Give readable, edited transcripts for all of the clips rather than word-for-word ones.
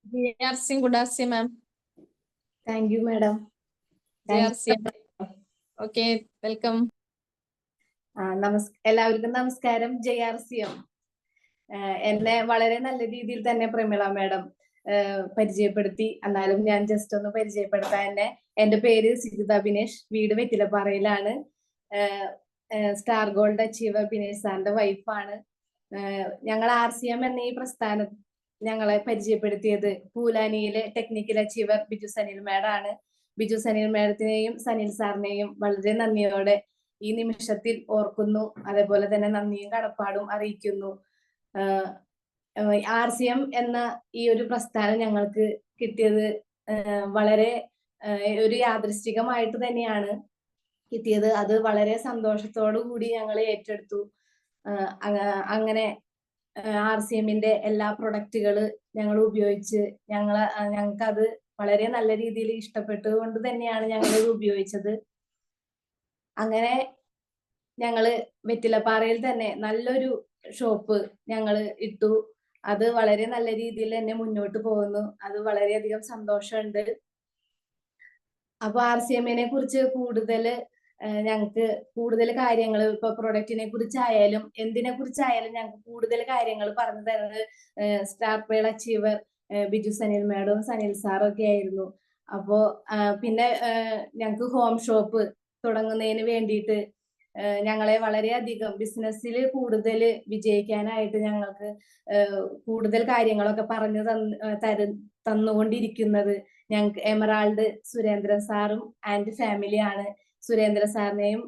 JRC, good afternoon, ma'am. Thank you, madam. JRC. Okay, welcome. എല്ലാവർക്കും നമസ്കാരം. JRCM എന്നെ വളരെ നല്ല രീതിയിൽ തന്നെ പ്രമിള മാഡം പരിചയപ്പെടുത്തി. എന്നാലും ഞാൻ ജസ്റ്റ് ഒന്ന് പരിചയപ്പെടുത്താൻ തന്നെ. എന്റെ പേര് സിജിത ബിനേഷ്, വീട് വെറ്റിലപ്പാറയിലാണ്. സ്റ്റാർ ഗോൾഡ് അച്ചീവർ ബിനേഷ് സാറിന്റെ വൈഫാണ്. ഞങ്ങൾ RCM എന്ന ഈ പ്രസ്ഥാനം ഞങ്ങളെ പരിചയപ്പെടുത്തിയത് പൂലാനിയിലെ ടെക്നിക്കൽ അച്ചീവർ ബിജു സനിൽ മാഡാണ്. ബിജു സനിൽ മാഡത്തിനെയും സനിൽ സാറിനെയും വളരെ നന്ദിയോടെ ഈ നിമിഷത്തിൽ ഓർക്കുന്നു. അതേപോലെ തന്നെ നന്ദിയും കടപ്പാടും അറിയിക്കുന്നു. RCM എന്ന ഈ ഒരു പ്രസ്ഥാനം ഞങ്ങൾക്ക് കിട്ടിയത് വളരെ ഒരു യാദൃശ്ചികമായിട്ട് തന്നെയാണ് കിട്ടിയത്. അത് വളരെ സന്തോഷത്തോടു കൂടി ഞങ്ങൾ ഏറ്റെടുത്തു. അങ്ങനെ RCMന്റെ എല്ലാ പ്രൊഡക്റ്റുകൾ ഞങ്ങൾ ഉപയോഗിച്ച് ഞങ്ങൾക്ക് അത് വളരെ നല്ല രീതിയിൽ ഇഷ്ടപ്പെട്ടതുകൊണ്ട് തന്നെയാണ് ഞങ്ങൾ ഇത് ഉപയോഗിച്ചത്. അങ്ങനെ ഞങ്ങള് വെറ്റിലപ്പാറയിൽ തന്നെ നല്ലൊരു ഷോപ്പ് ഞങ്ങൾ ഇട്ടു. അത് വളരെ നല്ല രീതിയിൽ തന്നെ മുന്നോട്ട് പോകുന്നു. അത് വളരെയധികം സന്തോഷമുണ്ട്. അപ്പൊ RCMനെ കുറിച്ച് ഞങ്ങൾക്ക് കൂടുതൽ കാര്യങ്ങൾ, ഇപ്പൊ പ്രൊഡക്റ്റിനെ കുറിച്ചായാലും എന്തിനെ കുറിച്ചായാലും ഞങ്ങൾക്ക് കൂടുതൽ കാര്യങ്ങൾ പറഞ്ഞു തരുന്നത് star pearl achiever Biju Sanil മാഡവും സനിൽ സാറും ഒക്കെ ആയിരുന്നു. അപ്പോ പിന്നെ ഞങ്ങൾക്ക് ഹോം ഷോപ്പ് തുടങ്ങുന്നതിന് വേണ്ടിയിട്ട് ഞങ്ങളെ വളരെയധികം ബിസിനസ്സിൽ കൂടുതൽ വിജയിക്കാനായിട്ട് ഞങ്ങൾക്ക് കൂടുതൽ കാര്യങ്ങളൊക്കെ പറഞ്ഞു തന്നുകൊണ്ടിരിക്കുന്നത് ഞങ്ങൾക്ക് എമറാൾഡ് സുരേന്ദ്രൻ സാറും ആൻഡ് ഫാമിലിയാണ്. സുരേന്ദ്ര സാറിനെയും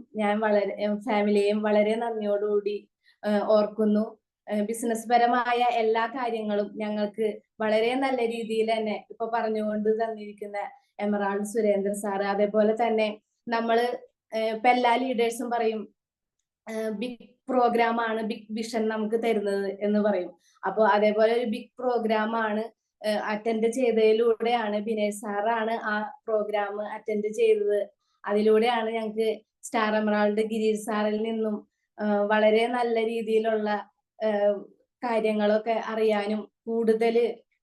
ഫാമിലിയെയും വളരെ നന്ദിയോടുകൂടി ഓർക്കുന്നു. ബിസിനസ് പരമായ എല്ലാ കാര്യങ്ങളും ഞങ്ങൾക്ക് വളരെ നല്ല രീതിയിൽ തന്നെ ഇപ്പൊ പറഞ്ഞുകൊണ്ട് തന്നിരിക്കുന്ന എമറാൾഡ് സുരേന്ദ്ര സാറ്, അതേപോലെ തന്നെ നമ്മള് ഇപ്പൊ എല്ലാ ലീഡേഴ്സും പറയും ബിഗ് പ്രോഗ്രാം ആണ് ബിഗ് വിഷൻ നമുക്ക് തരുന്നത് എന്ന് പറയും. അപ്പൊ അതേപോലെ ഒരു ബിഗ് പ്രോഗ്രാം ആണ് അറ്റൻഡ് ചെയ്തതിലൂടെയാണ് ബിനേഷ് സാറാണ് ആ പ്രോഗ്രാം അറ്റൻഡ് ചെയ്തത്. അതിലൂടെയാണ് ഞങ്ങൾക്ക് സ്റ്റാർ എമറാൾഡ് ഗിരീഷ് സാറിൽ നിന്നും വളരെ നല്ല രീതിയിലുള്ള കാര്യങ്ങളൊക്കെ അറിയാനും കൂടുതൽ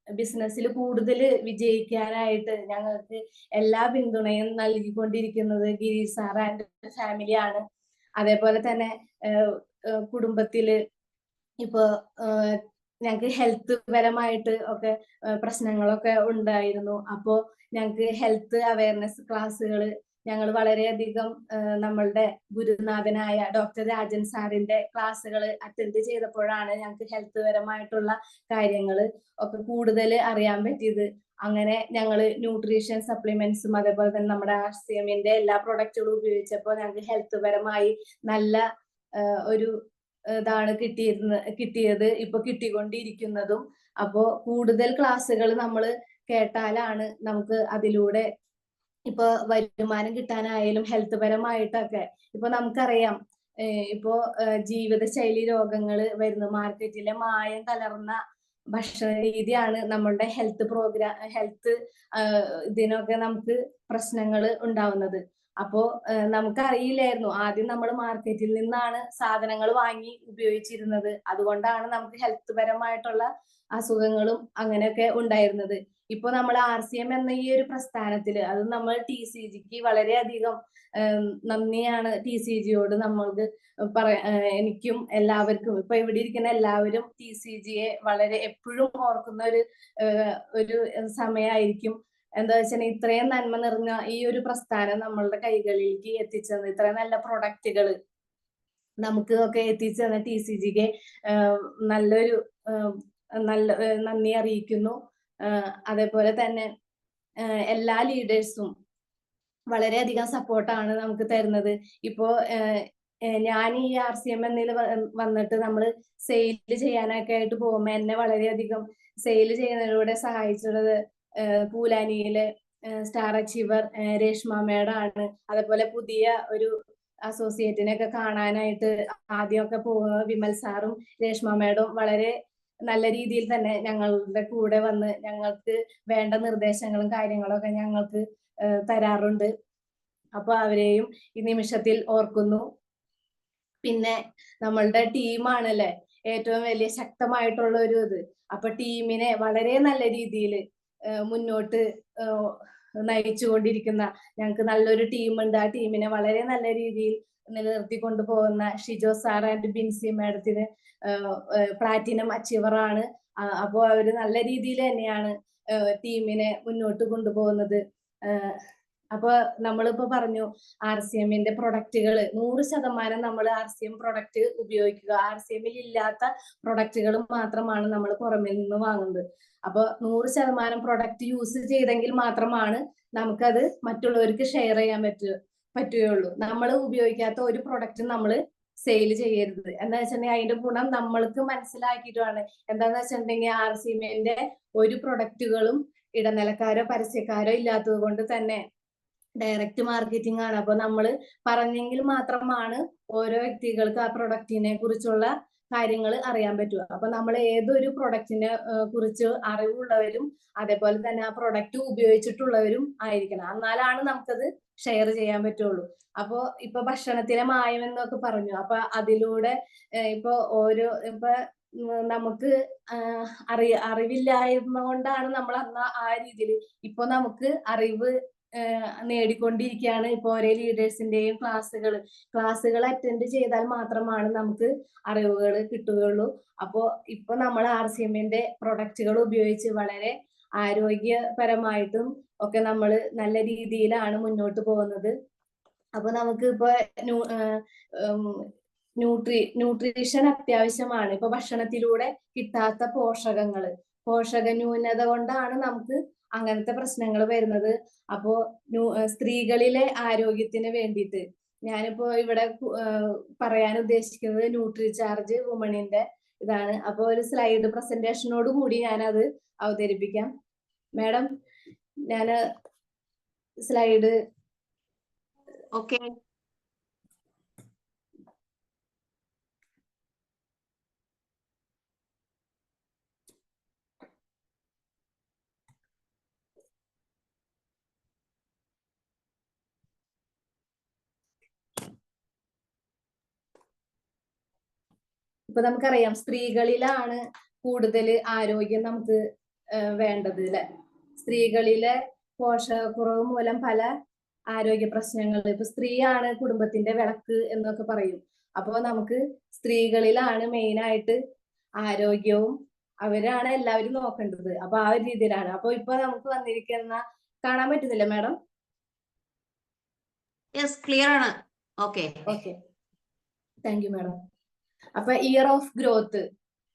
ബിസിനസ്സിൽ കൂടുതൽ വിജയിക്കാനായിട്ട് ഞങ്ങൾക്ക് എല്ലാ പിന്തുണയും നൽകിക്കൊണ്ടിരിക്കുന്നത് ഗിരീഷ് സാർ ആൻഡ് ഫാമിലിയാണ്. അതേപോലെ തന്നെ കുടുംബത്തില് ഇപ്പൊ ഞങ്ങൾക്ക് ഹെൽത്ത് പരമായിട്ട് ഒക്കെ പ്രശ്നങ്ങളൊക്കെ ഉണ്ടായിരുന്നു. അപ്പോ ഞങ്ങൾക്ക് ഹെൽത്ത് അവയർനെസ് ക്ലാസ്സുകൾ ഞങ്ങൾ വളരെയധികം നമ്മളുടെ ഗുരുനാഥനായ ഡോക്ടർ രാജൻ സാറിന്റെ ക്ലാസ്സുകൾ അറ്റൻഡ് ചെയ്തപ്പോഴാണ് ഞങ്ങൾക്ക് ഹെൽത്ത് പരമായിട്ടുള്ള കാര്യങ്ങൾ ഒക്കെ കൂടുതൽ അറിയാൻ പറ്റിയത്. അങ്ങനെ ഞങ്ങൾ ന്യൂട്രീഷൻ സപ്ലിമെന്റ്സും അതേപോലെ തന്നെ നമ്മുടെ RCMന്റെ എല്ലാ പ്രൊഡക്റ്റുകളും ഉപയോഗിച്ചപ്പോൾ ഞങ്ങൾക്ക് ഹെൽത്ത് പരമായി നല്ല ഒരു ഇതാണ് കിട്ടിയത്, ഇപ്പൊ കിട്ടിക്കൊണ്ടിരിക്കുന്നതും. അപ്പോ കൂടുതൽ ക്ലാസ്സുകൾ നമ്മൾ കേട്ടാലാണ് നമുക്ക് അതിലൂടെ ഇപ്പൊ വരുമാനം കിട്ടാനായാലും ഹെൽത്ത് പരമായിട്ടൊക്കെ ഇപ്പൊ നമുക്കറിയാം. ഇപ്പോ ജീവിതശൈലി രോഗങ്ങൾ വരുന്നു. മാർക്കറ്റിലെ മായം കലർന്ന ഭക്ഷണ രീതിയാണ് നമ്മളുടെ ഹെൽത്ത് ഇതിനൊക്കെ നമുക്ക് പ്രശ്നങ്ങൾ ഉണ്ടാവുന്നത്. അപ്പോ നമുക്കറിയില്ലായിരുന്നു. ആദ്യം നമ്മൾ മാർക്കറ്റിൽ നിന്നാണ് സാധനങ്ങൾ വാങ്ങി ഉപയോഗിച്ചിരുന്നത്. അതുകൊണ്ടാണ് നമുക്ക് ഹെൽത്ത് പരമായിട്ടുള്ള അസുഖങ്ങളും അങ്ങനെയൊക്കെ ഉണ്ടായിരുന്നത്. ഇപ്പൊ നമ്മൾ RCM എന്ന ഈ ഒരു പ്രസ്ഥാനത്തില് അത് നമ്മൾ TCGക്ക് വളരെയധികം നന്ദിയാണ്. TCGയോട് നമ്മൾക്ക് എനിക്കും എല്ലാവർക്കും ഇപ്പൊ ഇവിടെ ഇരിക്കുന്ന എല്ലാവരും TCGയെ വളരെ എപ്പോഴും ഓർക്കുന്ന ഒരു സമയമായിരിക്കും. എന്താ വെച്ചാൽ ഇത്രയും നന്മ നിറഞ്ഞ ഈ ഒരു പ്രസ്ഥാനം നമ്മളുടെ കൈകളിലേക്ക് എത്തിച്ചത്, ഇത്രയും നല്ല പ്രൊഡക്റ്റുകൾ നമുക്ക് ഒക്കെ എത്തിച്ചെന്ന TCGക്ക് നല്ലൊരു നന്ദി അറിയിക്കുന്നു. അതേപോലെ തന്നെ എല്ലാ ലീഡേഴ്സും വളരെയധികം സപ്പോർട്ടാണ് നമുക്ക് തരുന്നത്. ഇപ്പോ ഞാൻ ഈ RCM എന്നതിൽ വന്നിട്ട് നമ്മൾ സെയിൽ ചെയ്യാനൊക്കെ ആയിട്ട് പോകുമ്പോ എന്നെ വളരെയധികം സെയിൽ ചെയ്യുന്നതിലൂടെ സഹായിച്ചുള്ളത് പൂലാനിയിലെ സ്റ്റാർ അച്ചീവർ രേഷ്മ മേഡാണ്. അതേപോലെ പുതിയ ഒരു അസോസിയേറ്റിനെയൊക്കെ കാണാനായിട്ട് ആദ്യമൊക്കെ പോകുന്ന വിമൽ സാറും രേഷ്മ മേഡവും വളരെ നല്ല രീതിയിൽ തന്നെ ഞങ്ങളുടെ കൂടെ വന്ന് ഞങ്ങൾക്ക് വേണ്ട നിർദ്ദേശങ്ങളും കാര്യങ്ങളും ഒക്കെ ഞങ്ങൾക്ക് തരാറുണ്ട്. അപ്പൊ അവരെയും ഈ നിമിഷത്തിൽ ഓർക്കുന്നു. പിന്നെ നമ്മളുടെ ടീമാണല്ലേ ഏറ്റവും വലിയ ശക്തമായിട്ടുള്ള ഒരു ഇത്. അപ്പൊ ടീമിനെ വളരെ നല്ല രീതിയിൽ മുന്നോട്ട് നയിച്ചുകൊണ്ടിരിക്കുന്ന ഞങ്ങൾക്ക് നല്ലൊരു ടീമുണ്ട്. ആ ടീമിനെ വളരെ നല്ല രീതിയിൽ നിലനിർത്തിക്കൊണ്ടു പോകുന്ന ഷിജോ സാർ ആൻഡ് ബിൻസി മാഡത്തിന് പ്ലാറ്റിനം അച്ചീവർ ആണ്. അപ്പോ അവര് നല്ല രീതിയിൽ തന്നെയാണ് ടീമിനെ മുന്നോട്ട് കൊണ്ടുപോകുന്നത്. അപ്പൊ നമ്മളിപ്പോ പറഞ്ഞു RCMന്റെ പ്രൊഡക്റ്റുകൾ 100% നമ്മൾ RCM പ്രൊഡക്റ്റ് ഉപയോഗിക്കുക. RCMൽ ഇല്ലാത്ത പ്രൊഡക്റ്റുകൾ മാത്രമാണ് നമ്മൾ പുറമെ നിന്ന് വാങ്ങുന്നത്. അപ്പൊ 100% പ്രൊഡക്റ്റ് യൂസ് ചെയ്തെങ്കിൽ മാത്രമാണ് നമുക്കത് മറ്റുള്ളവർക്ക് ഷെയർ ചെയ്യാൻ പറ്റുകയുള്ളൂ. നമ്മൾ ഉപയോഗിക്കാത്ത ഒരു പ്രൊഡക്റ്റും നമ്മൾ സെയിൽ ചെയ്യരുത്. എന്താ വെച്ചിട്ടുണ്ടെങ്കിൽ അതിന്റെ ഗുണം നമ്മൾക്ക് മനസ്സിലാക്കിയിട്ടാണ്. എന്താന്ന് വെച്ചിട്ടുണ്ടെങ്കിൽ RCMന്റെ ഒരു പ്രൊഡക്റ്റുകളും ഇടനിലക്കാരോ പരസ്യക്കാരോ ഇല്ലാത്തത് കൊണ്ട് തന്നെ ഡയറക്റ്റ് മാർക്കറ്റിംഗ് ആണ്. അപ്പൊ നമ്മൾ പറഞ്ഞെങ്കിൽ മാത്രമാണ് ഓരോ വ്യക്തികൾക്ക് ആ പ്രൊഡക്റ്റിനെ കുറിച്ചുള്ള കാര്യങ്ങൾ അറിയാൻ പറ്റുക. അപ്പൊ നമ്മൾ ഏതൊരു പ്രൊഡക്റ്റിനെ കുറിച്ച് അറിവുള്ളവരും അതേപോലെ തന്നെ ആ പ്രൊഡക്റ്റ് ഉപയോഗിച്ചിട്ടുള്ളവരും ആയിരിക്കണം. എന്നാലാണ് നമുക്കത് ഷെയർ ചെയ്യാൻ പറ്റുള്ളൂ. അപ്പൊ ഇപ്പൊ ഭക്ഷണത്തിലെ മായം എന്നൊക്കെ പറഞ്ഞു. അപ്പൊ അതിലൂടെ ഇപ്പൊ നമുക്ക് അറിവില്ലായ്മ കൊണ്ടാണ് നമ്മൾ അന്ന് ആ രീതിയിൽ. ഇപ്പൊ നമുക്ക് അറിവ് നേടിക്കൊണ്ടിരിക്കുകയാണ്. ഇപ്പൊ ഓരോ ലീഡേഴ്സിന്റെയും ക്ലാസ്സുകൾ അറ്റൻഡ് ചെയ്താൽ മാത്രമാണ് നമുക്ക് അറിവുകൾ കിട്ടുകയുള്ളൂ. അപ്പോ ഇപ്പൊ നമ്മൾ RCMന്റെ പ്രൊഡക്റ്റുകൾ ഉപയോഗിച്ച് വളരെ ആരോഗ്യപരമായിട്ടും ഒക്കെ നമ്മൾ നല്ല രീതിയിലാണ് മുന്നോട്ട് പോകുന്നത്. അപ്പൊ നമുക്ക് ഇപ്പൊ ന്യൂട്രീഷൻ അത്യാവശ്യമാണ്. ഇപ്പൊ ഭക്ഷണത്തിലൂടെ കിട്ടാത്ത പോഷക ന്യൂനത കൊണ്ടാണ് നമുക്ക് അങ്ങനത്തെ പ്രശ്നങ്ങൾ വരുന്നത്. അപ്പോ സ്ത്രീകളിലെ ആരോഗ്യത്തിന് വേണ്ടിയിട്ട് ഞാനിപ്പോ ഇവിടെ പറയാൻ ഉദ്ദേശിക്കുന്നത് ന്യൂട്രിചാർജ് വുമണിന്റെ ഇതാണ്. അപ്പൊ ഒരു സ്ലൈഡ് പ്രസന്റേഷനോട് കൂടി ഞാനത് അവതരിപ്പിക്കാം. മാഡം, ഞാന് സ്ലൈഡ് ഓക്കെ. ഇപ്പൊ നമുക്കറിയാം സ്ത്രീകളിലാണ് കൂടുതൽ ആരോഗ്യം നമുക്ക് വേണ്ടത് അല്ലെ. സ്ത്രീകളിലെ പോഷകക്കുറവ് മൂലം പല ആരോഗ്യ പ്രശ്നങ്ങൾ. ഇപ്പൊ സ്ത്രീയാണ് കുടുംബത്തിന്റെ വിളക്ക് എന്നൊക്കെ പറയും. അപ്പൊ നമുക്ക് സ്ത്രീകളിലാണ് മെയിൻ ആയിട്ട് ആരോഗ്യവും അവരാണ് എല്ലാവരും നോക്കേണ്ടത്. അപ്പൊ ആ ഒരു രീതിയിലാണ്. അപ്പൊ ഇപ്പൊ നമുക്ക് വന്നിരിക്കുന്ന കാണാൻ പറ്റുന്നില്ല മാഡം? യെസ്, ക്ലിയർ ആണ്. ഓക്കെ. Thank you madam. അപ്പൊ ഇയർ ഓഫ് ഗ്രോത്ത്,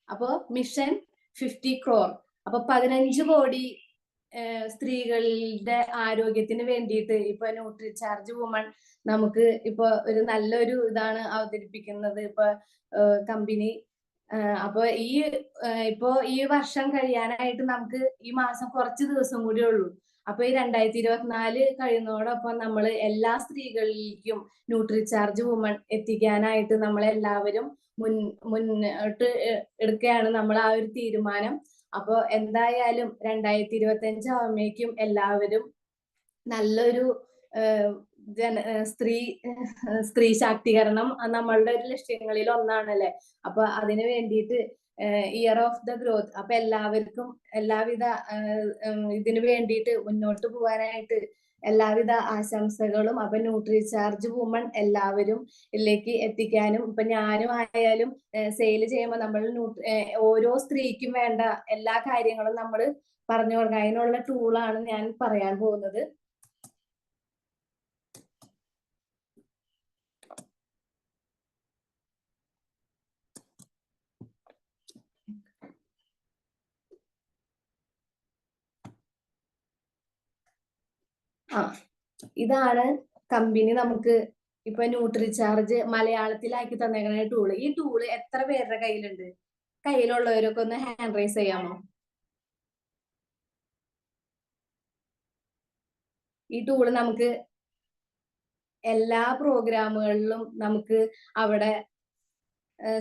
അപ്പൊ മിഷൻ 50 crore. അപ്പൊ 15 കോടി സ്ത്രീകളുടെ ആരോഗ്യത്തിന് വേണ്ടിയിട്ട് ഇപ്പൊ ന്യൂട്രിചാർജ് വുമൺ നമുക്ക് ഇപ്പൊ ഒരു നല്ലൊരു ഇതാണ് അവതരിപ്പിക്കുന്നത് ഇപ്പൊ കമ്പനി. അപ്പൊ ഇപ്പൊ ഈ വർഷം കഴിയാനായിട്ട് നമുക്ക് ഈ മാസം കുറച്ച് ദിവസം കൂടി ഉള്ളൂ. അപ്പൊ ഈ 2024 കഴിയുന്നതോടൊപ്പം നമ്മൾ എല്ലാ സ്ത്രീകളിലേക്കും ന്യൂട്രിചാർജ് വുമൺ എത്തിക്കാനായിട്ട് നമ്മളെല്ലാവരും മുന്നോട്ട് എടുക്കുകയാണ് നമ്മൾ ആ ഒരു തീരുമാനം. അപ്പൊ എന്തായാലും 2025 ആവുമ്പോഴേക്കും എല്ലാവരും നല്ലൊരു സ്ത്രീ ശാക്തീകരണം നമ്മളുടെ ഒരു ലക്ഷ്യങ്ങളിൽ ഒന്നാണല്ലേ. അപ്പൊ അതിനു വേണ്ടിയിട്ട് ഇയർ ഓഫ് ദ ഗ്രോത്ത്, അപ്പൊ എല്ലാവർക്കും എല്ലാവിധ ഇതിനു വേണ്ടിയിട്ട് മുന്നോട്ട് പോകാനായിട്ട് എല്ലാവിധ ആശംസകളും. അപ്പൊ ന്യൂട്രിചാർജ് വുമൺ എല്ലാവരും ഇതിലേക്ക് എത്തിക്കാനും ഇപ്പൊ ഞാനും ആയാലും സെയിൽ ചെയ്യുമ്പോൾ നമ്മൾ ഓരോ സ്ത്രീക്കും വേണ്ട എല്ലാ കാര്യങ്ങളും നമ്മൾ പറഞ്ഞു കൊടുക്കുക. അതിനുള്ള ടൂളാണ് ഞാൻ പറയാൻ പോകുന്നത്. ഇതാണ് കമ്പനി നമുക്ക് ഇപ്പൊ ന്യൂട്രിചാർജ് മലയാളത്തിലാക്കി തന്നേക്കുന്ന ടൂള്. ഈ ടൂള് എത്ര പേരുടെ കയ്യിലുണ്ട്? കയ്യിലുള്ളവരൊക്കെ ഒന്ന് ഹാൻഡ് റൈസ് ചെയ്യാമോ? ഈ ടൂള് നമുക്ക് എല്ലാ പ്രോഗ്രാമുകളിലും നമുക്ക് അവിടെ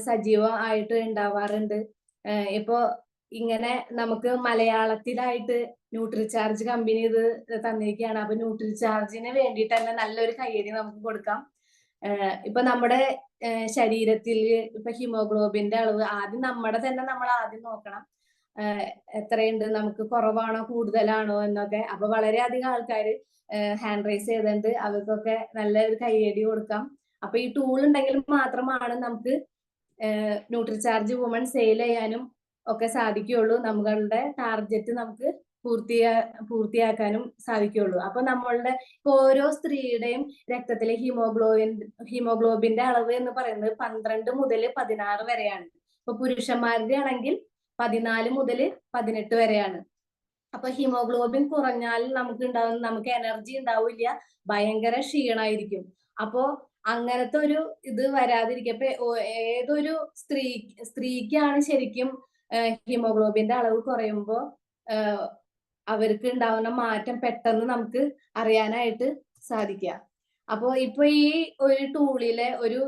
സജീവമായിട്ട് ഉണ്ടാവാറുണ്ട്. ഇപ്പൊ ഇങ്ങനെ നമുക്ക് മലയാളത്തിലായിട്ട് ന്യൂട്രിചാർജ് കമ്പനി ഇത് തന്നിരിക്കുകയാണ്. അപ്പൊ ന്യൂട്രിചാർജിന് വേണ്ടിയിട്ട് തന്നെ നല്ലൊരു കയ്യടി നമുക്ക് കൊടുക്കാം. ഇപ്പൊ നമ്മുടെ ശരീരത്തിൽ ഇപ്പൊ ഹീമോഗ്ലോബിന്റെ അളവ് ആദ്യം നമ്മൾ ആദ്യം നോക്കണം. എത്രയുണ്ട്, നമുക്ക് കുറവാണോ കൂടുതലാണോ എന്നൊക്കെ. അപ്പൊ വളരെയധികം ആൾക്കാർ ഹാൻഡ് റൈസ് ചെയ്തിട്ടുണ്ട്. അവർക്കൊക്കെ നല്ലൊരു കയ്യടി കൊടുക്കാം. അപ്പൊ ഈ ടൂൾ ഉണ്ടെങ്കിൽ മാത്രമാണ് നമുക്ക് ന്യൂട്രിചാർജ് വുമൺ സെയിൽ ചെയ്യാനും ഒക്കെ സാധിക്കുകയുള്ളൂ. നമ്മളുടെ ടാർഗറ്റ് നമുക്ക് പൂർത്തിയാക്കാനും സാധിക്കുകയുള്ളൂ. അപ്പൊ നമ്മളുടെ ഓരോ സ്ത്രീയുടെയും രക്തത്തിലെ ഹീമോഗ്ലോബിന്റെ അളവ് എന്ന് പറയുന്നത് 12 മുതൽ 16 വരെയാണ്. ഇപ്പൊ പുരുഷന്മാരുടെ ആണെങ്കിൽ 14 മുതൽ 18 വരെയാണ്. അപ്പൊ ഹീമോഗ്ലോബിൻ കുറഞ്ഞാൽ നമുക്ക് എനർജി ഉണ്ടാവില്ല, ഭയങ്കര ക്ഷീണായിരിക്കും. അപ്പോ അങ്ങനത്തെ ഒരു ഇത് വരാതിരിക്കും. ഇപ്പൊ ഏതൊരു സ്ത്രീക്കാണ് ശരിക്കും ഹീമോഗ്ലോബിന്റെ അളവ് കുറയുമ്പോ അവർക്ക് ഉണ്ടാവുന്ന മാറ്റം പെട്ടെന്ന് നമുക്ക് അറിയാനായിട്ട് സാധിക്കുക. അപ്പോ ഇപ്പൊ ഈ ഒരു ടൂളിലെ ഒരു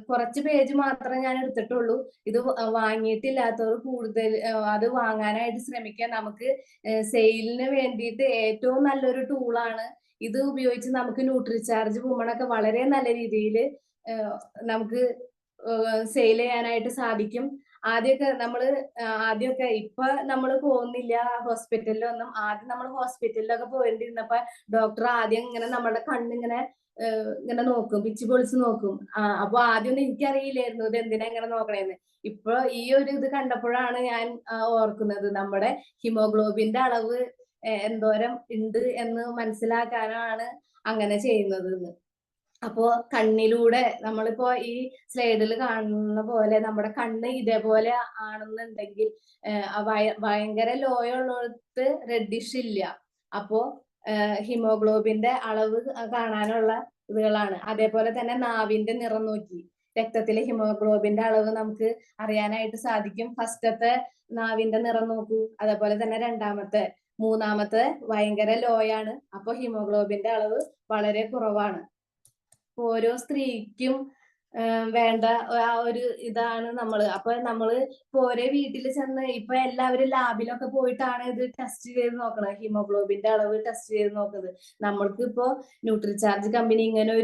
കുറച്ച് പേജ് മാത്രമേ ഞാൻ എടുത്തിട്ടുള്ളൂ. ഇത് വാങ്ങിയിട്ടില്ലാത്തവർ കൂടുതൽ അത് വാങ്ങാനായിട്ട് ശ്രമിക്കുക. നമുക്ക് സെയിലിന് വേണ്ടിയിട്ട് ഏറ്റവും നല്ലൊരു ടൂളാണ്. ഇത് ഉപയോഗിച്ച് നമുക്ക് ന്യൂട്രിചാർജ് വുമണൊക്കെ വളരെ നല്ല രീതിയിൽ നമുക്ക് സെയിൽ ചെയ്യാനായിട്ട് സാധിക്കും. ആദ്യമൊക്കെ ഇപ്പൊ നമ്മൾ പോകുന്നില്ല ഹോസ്പിറ്റലിലൊന്നും. ആദ്യം നമ്മൾ ഹോസ്പിറ്റലിലൊക്കെ പോയിരുന്നപ്പോ ഡോക്ടർ ആദ്യം ഇങ്ങനെ നമ്മുടെ കണ്ണിങ്ങനെ ഇങ്ങനെ നോക്കും, പിച്ച് പൊളിച്ച് നോക്കും. അപ്പൊ ആദ്യമൊന്നും എനിക്കറിയില്ലായിരുന്നു ഇത് എന്തിനാ ഇങ്ങനെ നോക്കണേന്ന്. ഇപ്പൊ ഈ ഒരു ഇത് കണ്ടപ്പോഴാണ് ഞാൻ ഓർക്കുന്നത് നമ്മുടെ ഹിമോഗ്ലോബിന്റെ അളവ് എന്തോരം ഉണ്ട് എന്ന് മനസ്സിലാക്കാനാണ് അങ്ങനെ ചെയ്യുന്നത്. അപ്പോ കണ്ണിലൂടെ നമ്മളിപ്പോ ഈ സ്ലൈഡിൽ കാണുന്ന പോലെ നമ്മുടെ കണ്ണ് ഇതേപോലെ ആണെന്നുണ്ടെങ്കിൽ ഭയങ്കര ലോയുള്ളിടത്ത് റെഡിഷ് ഇല്ല. അപ്പോ ഹിമോഗ്ലോബിന്റെ അളവ് കാണാനുള്ള ഇതുകളാണ്. അതേപോലെ തന്നെ നാവിന്റെ നിറം നോക്കി രക്തത്തിലെ ഹിമോഗ്ലോബിന്റെ അളവ് നമുക്ക് അറിയാനായിട്ട് സാധിക്കും. ഫസ്റ്റത്തെ നാവിന്റെ നിറം നോക്കൂ, അതേപോലെ തന്നെ രണ്ടാമത്തെ, മൂന്നാമത്തെ ഭയങ്കര ലോയാണ്. അപ്പൊ ഹിമോഗ്ലോബിന്റെ അളവ് വളരെ കുറവാണ്. ഓരോ സ്ത്രീക്കും വേണ്ട ആ ഒരു ഇതാണ് അപ്പൊ നമ്മള് ഇപ്പൊ ഓരോ വീട്ടിൽ ചെന്ന് ഇപ്പൊ എല്ലാവരും ലാബിലൊക്കെ പോയിട്ടാണ് ഇത് ടെസ്റ്റ് ചെയ്ത് നോക്കണത്, ഹീമോഗ്ലോബിന്റെ അളവ് ടെസ്റ്റ് ചെയ്ത് നോക്കുന്നത്. നമ്മൾക്ക് ഇപ്പോ ന്യൂട്രിചാർജ് കമ്പനി ഇങ്ങനെ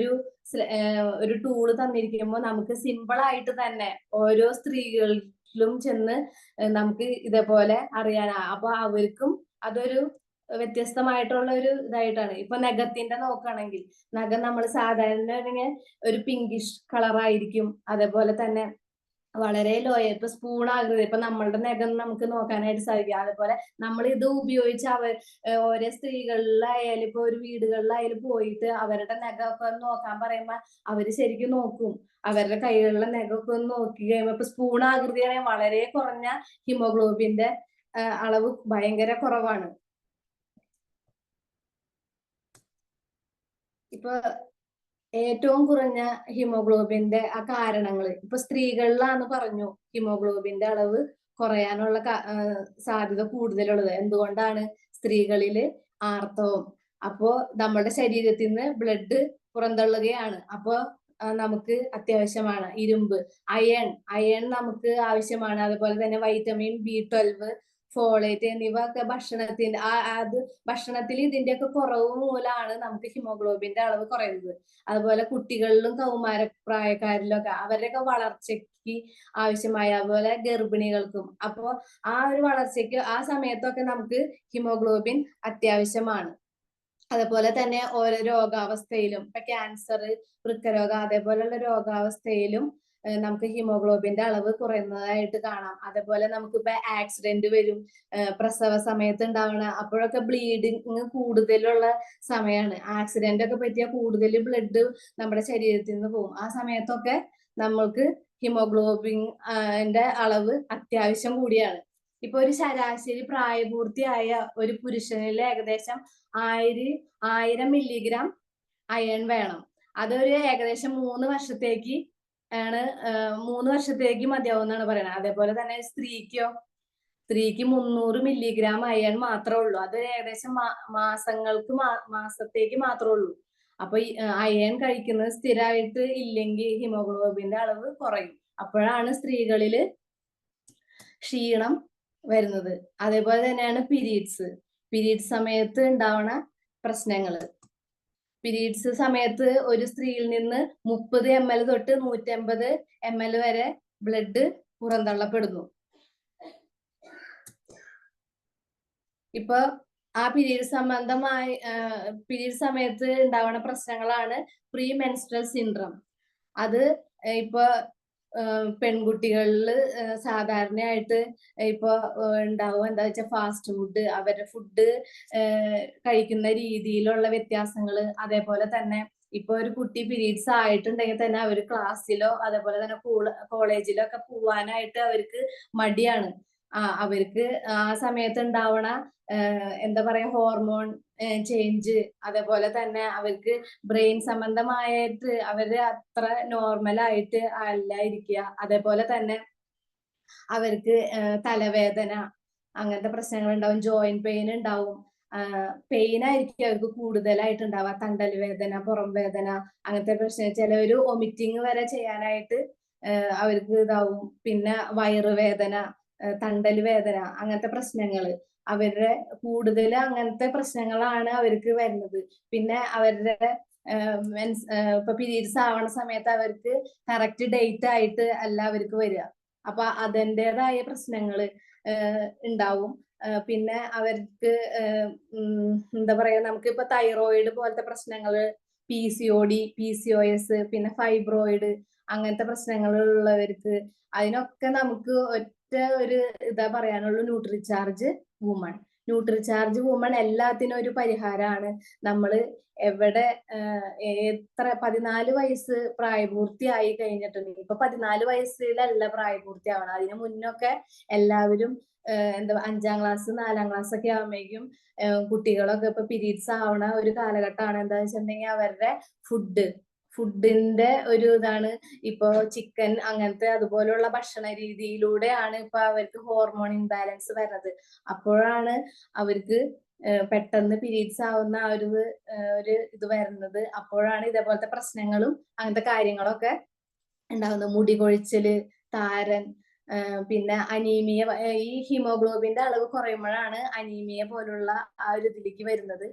ഒരു ടൂള് തന്നിരിക്കുമ്പോൾ നമുക്ക് സിമ്പിൾ ആയിട്ട് തന്നെ ഓരോ സ്ത്രീകളിലും ചെന്ന് നമുക്ക് ഇതേപോലെ അറിയാനാ. അപ്പൊ അവർക്കും അതൊരു വ്യത്യസ്തമായിട്ടുള്ള ഒരു ഇതായിട്ടാണ്. ഇപ്പൊ നഖത്തിന്റെ നോക്കുകയാണെങ്കിൽ നഖം നമ്മൾ സാധാരണ ഒരു പിങ്കിഷ് കളറായിരിക്കും. അതേപോലെ തന്നെ വളരെ ലോയ, ഇപ്പൊ സ്പൂൺ ആകൃതി, ഇപ്പൊ നമ്മളുടെ നഖം നമുക്ക് നോക്കാനായിട്ട് സാധിക്കും. അതേപോലെ നമ്മൾ ഇത് ഉപയോഗിച്ച് ഓരോ സ്ത്രീകളിലായാലും ഇപ്പൊ ഒരു വീടുകളിലായാലും പോയിട്ട് അവരുടെ നഖമൊക്കെ ഒന്ന് നോക്കാൻ പറയുമ്പോ അവര് ശരിക്കും നോക്കും. അവരുടെ കൈകളിലെ നഖമൊക്കെ ഒന്ന് നോക്കി കഴിയുമ്പോ ഇപ്പൊ സ്പൂൺ ആകൃതിയാണെങ്കിൽ വളരെ കുറഞ്ഞ ഹിമോഗ്ലോബിന്റെ അളവ് ഭയങ്കര കുറവാണ്. ഇപ്പൊ ഏറ്റവും കുറഞ്ഞ ഹിമോഗ്ലോബിന്റെ ആ കാരണങ്ങൾ ഇപ്പൊ സ്ത്രീകളിലാന്ന് പറഞ്ഞു ഹിമോഗ്ലോബിന്റെ അളവ് കുറയാനുള്ള സാധ്യത കൂടുതലുള്ളത്. എന്തുകൊണ്ടാണ്? സ്ത്രീകളില് ആർത്തവം. അപ്പോ നമ്മുടെ ശരീരത്തിൽ നിന്ന് ബ്ലഡ് പുറന്തള്ളുകയാണ്. അപ്പോ നമുക്ക് അത്യാവശ്യമാണ് ഇരുമ്പ്, അയൺ നമുക്ക് ആവശ്യമാണ്. അതുപോലെ തന്നെ വൈറ്റമിൻ B12, ഫോളേറ്റ് എന്നിവ ഒക്കെ ഭക്ഷണത്തിൽ ഇതിന്റെയൊക്കെ കുറവ് മൂലമാണ് നമുക്ക് ഹിമോഗ്ലോബിന്റെ അളവ് കുറയുന്നത്. അതുപോലെ കുട്ടികളിലും കൗമാരപ്രായക്കാരിലൊക്കെ അവരുടെയൊക്കെ വളർച്ചയ്ക്ക് ആവശ്യമായ, അതുപോലെ ഗർഭിണികൾക്കും. അപ്പോ ആ ഒരു വളർച്ചയ്ക്ക് ആ സമയത്തൊക്കെ നമുക്ക് ഹിമോഗ്ലോബിൻ അത്യാവശ്യമാണ്. അതുപോലെ തന്നെ ഓരോ രോഗാവസ്ഥയിലും ഇപ്പൊ ക്യാൻസർ, വൃക്കരോഗം അതേപോലെയുള്ള രോഗാവസ്ഥയിലും നമുക്ക് ഹിമോഗ്ലോബിന്റെ അളവ് കുറയുന്നതായിട്ട് കാണാം. അതേപോലെ നമുക്കിപ്പോ ആക്സിഡന്റ് വരും, പ്രസവ സമയത്ത് ഉണ്ടാവണ, അപ്പോഴൊക്കെ ബ്ലീഡിങ് കൂടുതലുള്ള സമയമാണ്. ആക്സിഡന്റ് ഒക്കെ പറ്റിയ കൂടുതൽ ബ്ലഡ് നമ്മുടെ ശരീരത്തിൽ നിന്ന് പോകും. ആ സമയത്തൊക്കെ നമ്മൾക്ക് ഹിമോഗ്ലോബിന്റെ അളവ് അത്യാവശ്യം കൂടിയാണ്. ഇപ്പൊ ഒരു ശരാശരി പ്രായപൂർത്തിയായ ഒരു പുരുഷനിൽ ഏകദേശം 1000 മില്ലിഗ്രാം അയൺ വേണം. അതൊരു ഏകദേശം 3 വർഷത്തേക്ക് മതിയാവും എന്നാണ് പറയുന്നത്. അതേപോലെ തന്നെ സ്ത്രീക്ക് 300 മില്ലിഗ്രാം അയൺ മാത്രമേ ഉള്ളൂ. അത് ഏകദേശം മാസത്തേക്ക് മാത്രമേ ഉള്ളൂ. അപ്പൊ അയൺ കഴിക്കുന്നത് സ്ഥിരമായിട്ട് ഇല്ലെങ്കിൽ ഹിമോഗ്ലോബിന്റെ അളവ് കുറയും. അപ്പോഴാണ് സ്ത്രീകളില് ക്ഷീണം വരുന്നത്. അതേപോലെ തന്നെയാണ് പീരീഡ്സ് സമയത്ത് ഉണ്ടാവണ പ്രശ്നങ്ങള്. പീരീഡ്സ് സമയത്ത് ഒരു സ്ത്രീയിൽ നിന്ന് 30 ml തൊട്ട് 150 ml വരെ ബ്ലഡ് പുറന്തള്ളപ്പെടുന്നു. ഇപ്പൊ ആ പീരീഡ് സമയത്ത് ഉണ്ടാവുന്ന പ്രശ്നങ്ങളാണ് പ്രീ മെൻസ്ട്രൽ സിൻഡ്രം. അത് ഇപ്പൊ പെൺകുട്ടികളില് സാധാരണയായിട്ട് ഇപ്പൊ ഉണ്ടാവും. എന്താ വെച്ചാൽ ഫാസ്റ്റ് ഫുഡ്, അവരുടെ ഫുഡ് കഴിക്കുന്ന രീതിയിലുള്ള വ്യത്യാസങ്ങള്, അതേപോലെ തന്നെ ഇപ്പൊ ഒരു കുട്ടി പീരീഡ്സ് ആയിട്ടുണ്ടെങ്കിൽ തന്നെ അവർ ക്ലാസ്സിലോ അതേപോലെ തന്നെ കോളേജിലോ ഒക്കെ പോവാനായിട്ട് അവർക്ക് മടിയാണ്. അവർക്ക് ആ സമയത്ത് ഉണ്ടാവണ എന്താ പറയാ ഹോർമോൺ ചേഞ്ച്, അതേപോലെ തന്നെ അവർക്ക് ബ്രെയിൻ സംബന്ധമായിട്ട് അവര് അത്ര നോർമലായിട്ട് അല്ല ഇരിക്കുക. അതേപോലെ തന്നെ അവർക്ക് തലവേദന അങ്ങനത്തെ പ്രശ്നങ്ങൾ ഉണ്ടാവും, ജോയിന്റ് പെയിൻ ഉണ്ടാവും. പെയിൻ ആയിരിക്കും അവർക്ക് കൂടുതലായിട്ട് ഉണ്ടാവുക, തണ്ടൽ വേദന, പുറം വേദന, അങ്ങനത്തെ പ്രശ്നം. ചിലവര് വൊമിറ്റിങ് വരെ ചെയ്യാനായിട്ട് അവർക്ക് ഇതാവും. പിന്നെ വയറുവേദന, തണ്ടൽ വേദന, അങ്ങനത്തെ പ്രശ്നങ്ങള് അവരുടെ കൂടുതൽ അങ്ങനത്തെ പ്രശ്നങ്ങളാണ് അവർക്ക് വരുന്നത്. പിന്നെ അവരുടെ ഇപ്പൊ പീരീഡ്സ് ആവണ സമയത്ത് അവർക്ക് കറക്റ്റ് ഡേറ്റ് ആയിട്ട് അല്ല അവർക്ക് വരിക. അപ്പൊ അതിൻ്റെതായ പ്രശ്നങ്ങള് ഉണ്ടാവും. പിന്നെ അവർക്ക് എന്താ പറയാ, നമുക്കിപ്പോ തൈറോയിഡ് പോലത്തെ പ്രശ്നങ്ങള്, PCOD, PCOS, പിന്നെ ഫൈബ്രോയിഡ്, അങ്ങനത്തെ പ്രശ്നങ്ങളുള്ളവർക്ക് അതിനൊക്കെ നമുക്ക് ഒറ്റ ഒരു ഇതാ പറയാനുള്ളൂ, ന്യൂട്രിചാർജ് വുമൺ. ന്യൂട്രിചാർജ് വുമൺ എല്ലാത്തിനും ഒരു പരിഹാരമാണ്. നമ്മള് എവിടെ എത്ര 14 വയസ്സ് പ്രായപൂർത്തിയായി കഴിഞ്ഞിട്ടുണ്ടെങ്കിൽ, ഇപ്പൊ 14 വയസ്സിലല്ല പ്രായപൂർത്തിയാവണം, അതിനു മുന്നൊക്കെ എല്ലാവരും എന്താ 5ാം ക്ലാസ് 4ാം ക്ലാസ് ഒക്കെ ആവുമ്പോഴേക്കും കുട്ടികളൊക്കെ ഇപ്പൊ പീരീഡ്സ് ആവണ ഒരു കാലഘട്ടമാണ്. എന്താ വെച്ചിട്ടുണ്ടെങ്കിൽ അവരുടെ ഫുഡിന്റെ ഒരു ഇതാണ്. ഇപ്പൊ ചിക്കൻ അങ്ങനത്തെ അതുപോലുള്ള ഭക്ഷണ രീതിയിലൂടെയാണ് ഇപ്പൊ അവർക്ക് ഹോർമോൺ ഇംബാലൻസ് വരുന്നത്. അപ്പോഴാണ് അവർക്ക് പെട്ടെന്ന് പീരീഡ്സ് ആവുന്ന ആ ഒരു ഇത് വരുന്നത്. അപ്പോഴാണ് ഇതേപോലത്തെ പ്രശ്നങ്ങളും അങ്ങനത്തെ കാര്യങ്ങളൊക്കെ ഉണ്ടാവുന്നത്. മുടി കൊഴിച്ചില്, താരൻ, പിന്നെ അനീമിയ. ഈ ഹീമോഗ്ലോബിന്റെ അളവ് കുറയുമ്പോഴാണ് അനീമിയ പോലുള്ള ആ ഒരു ഇതിലേക്ക് വരുന്നത്.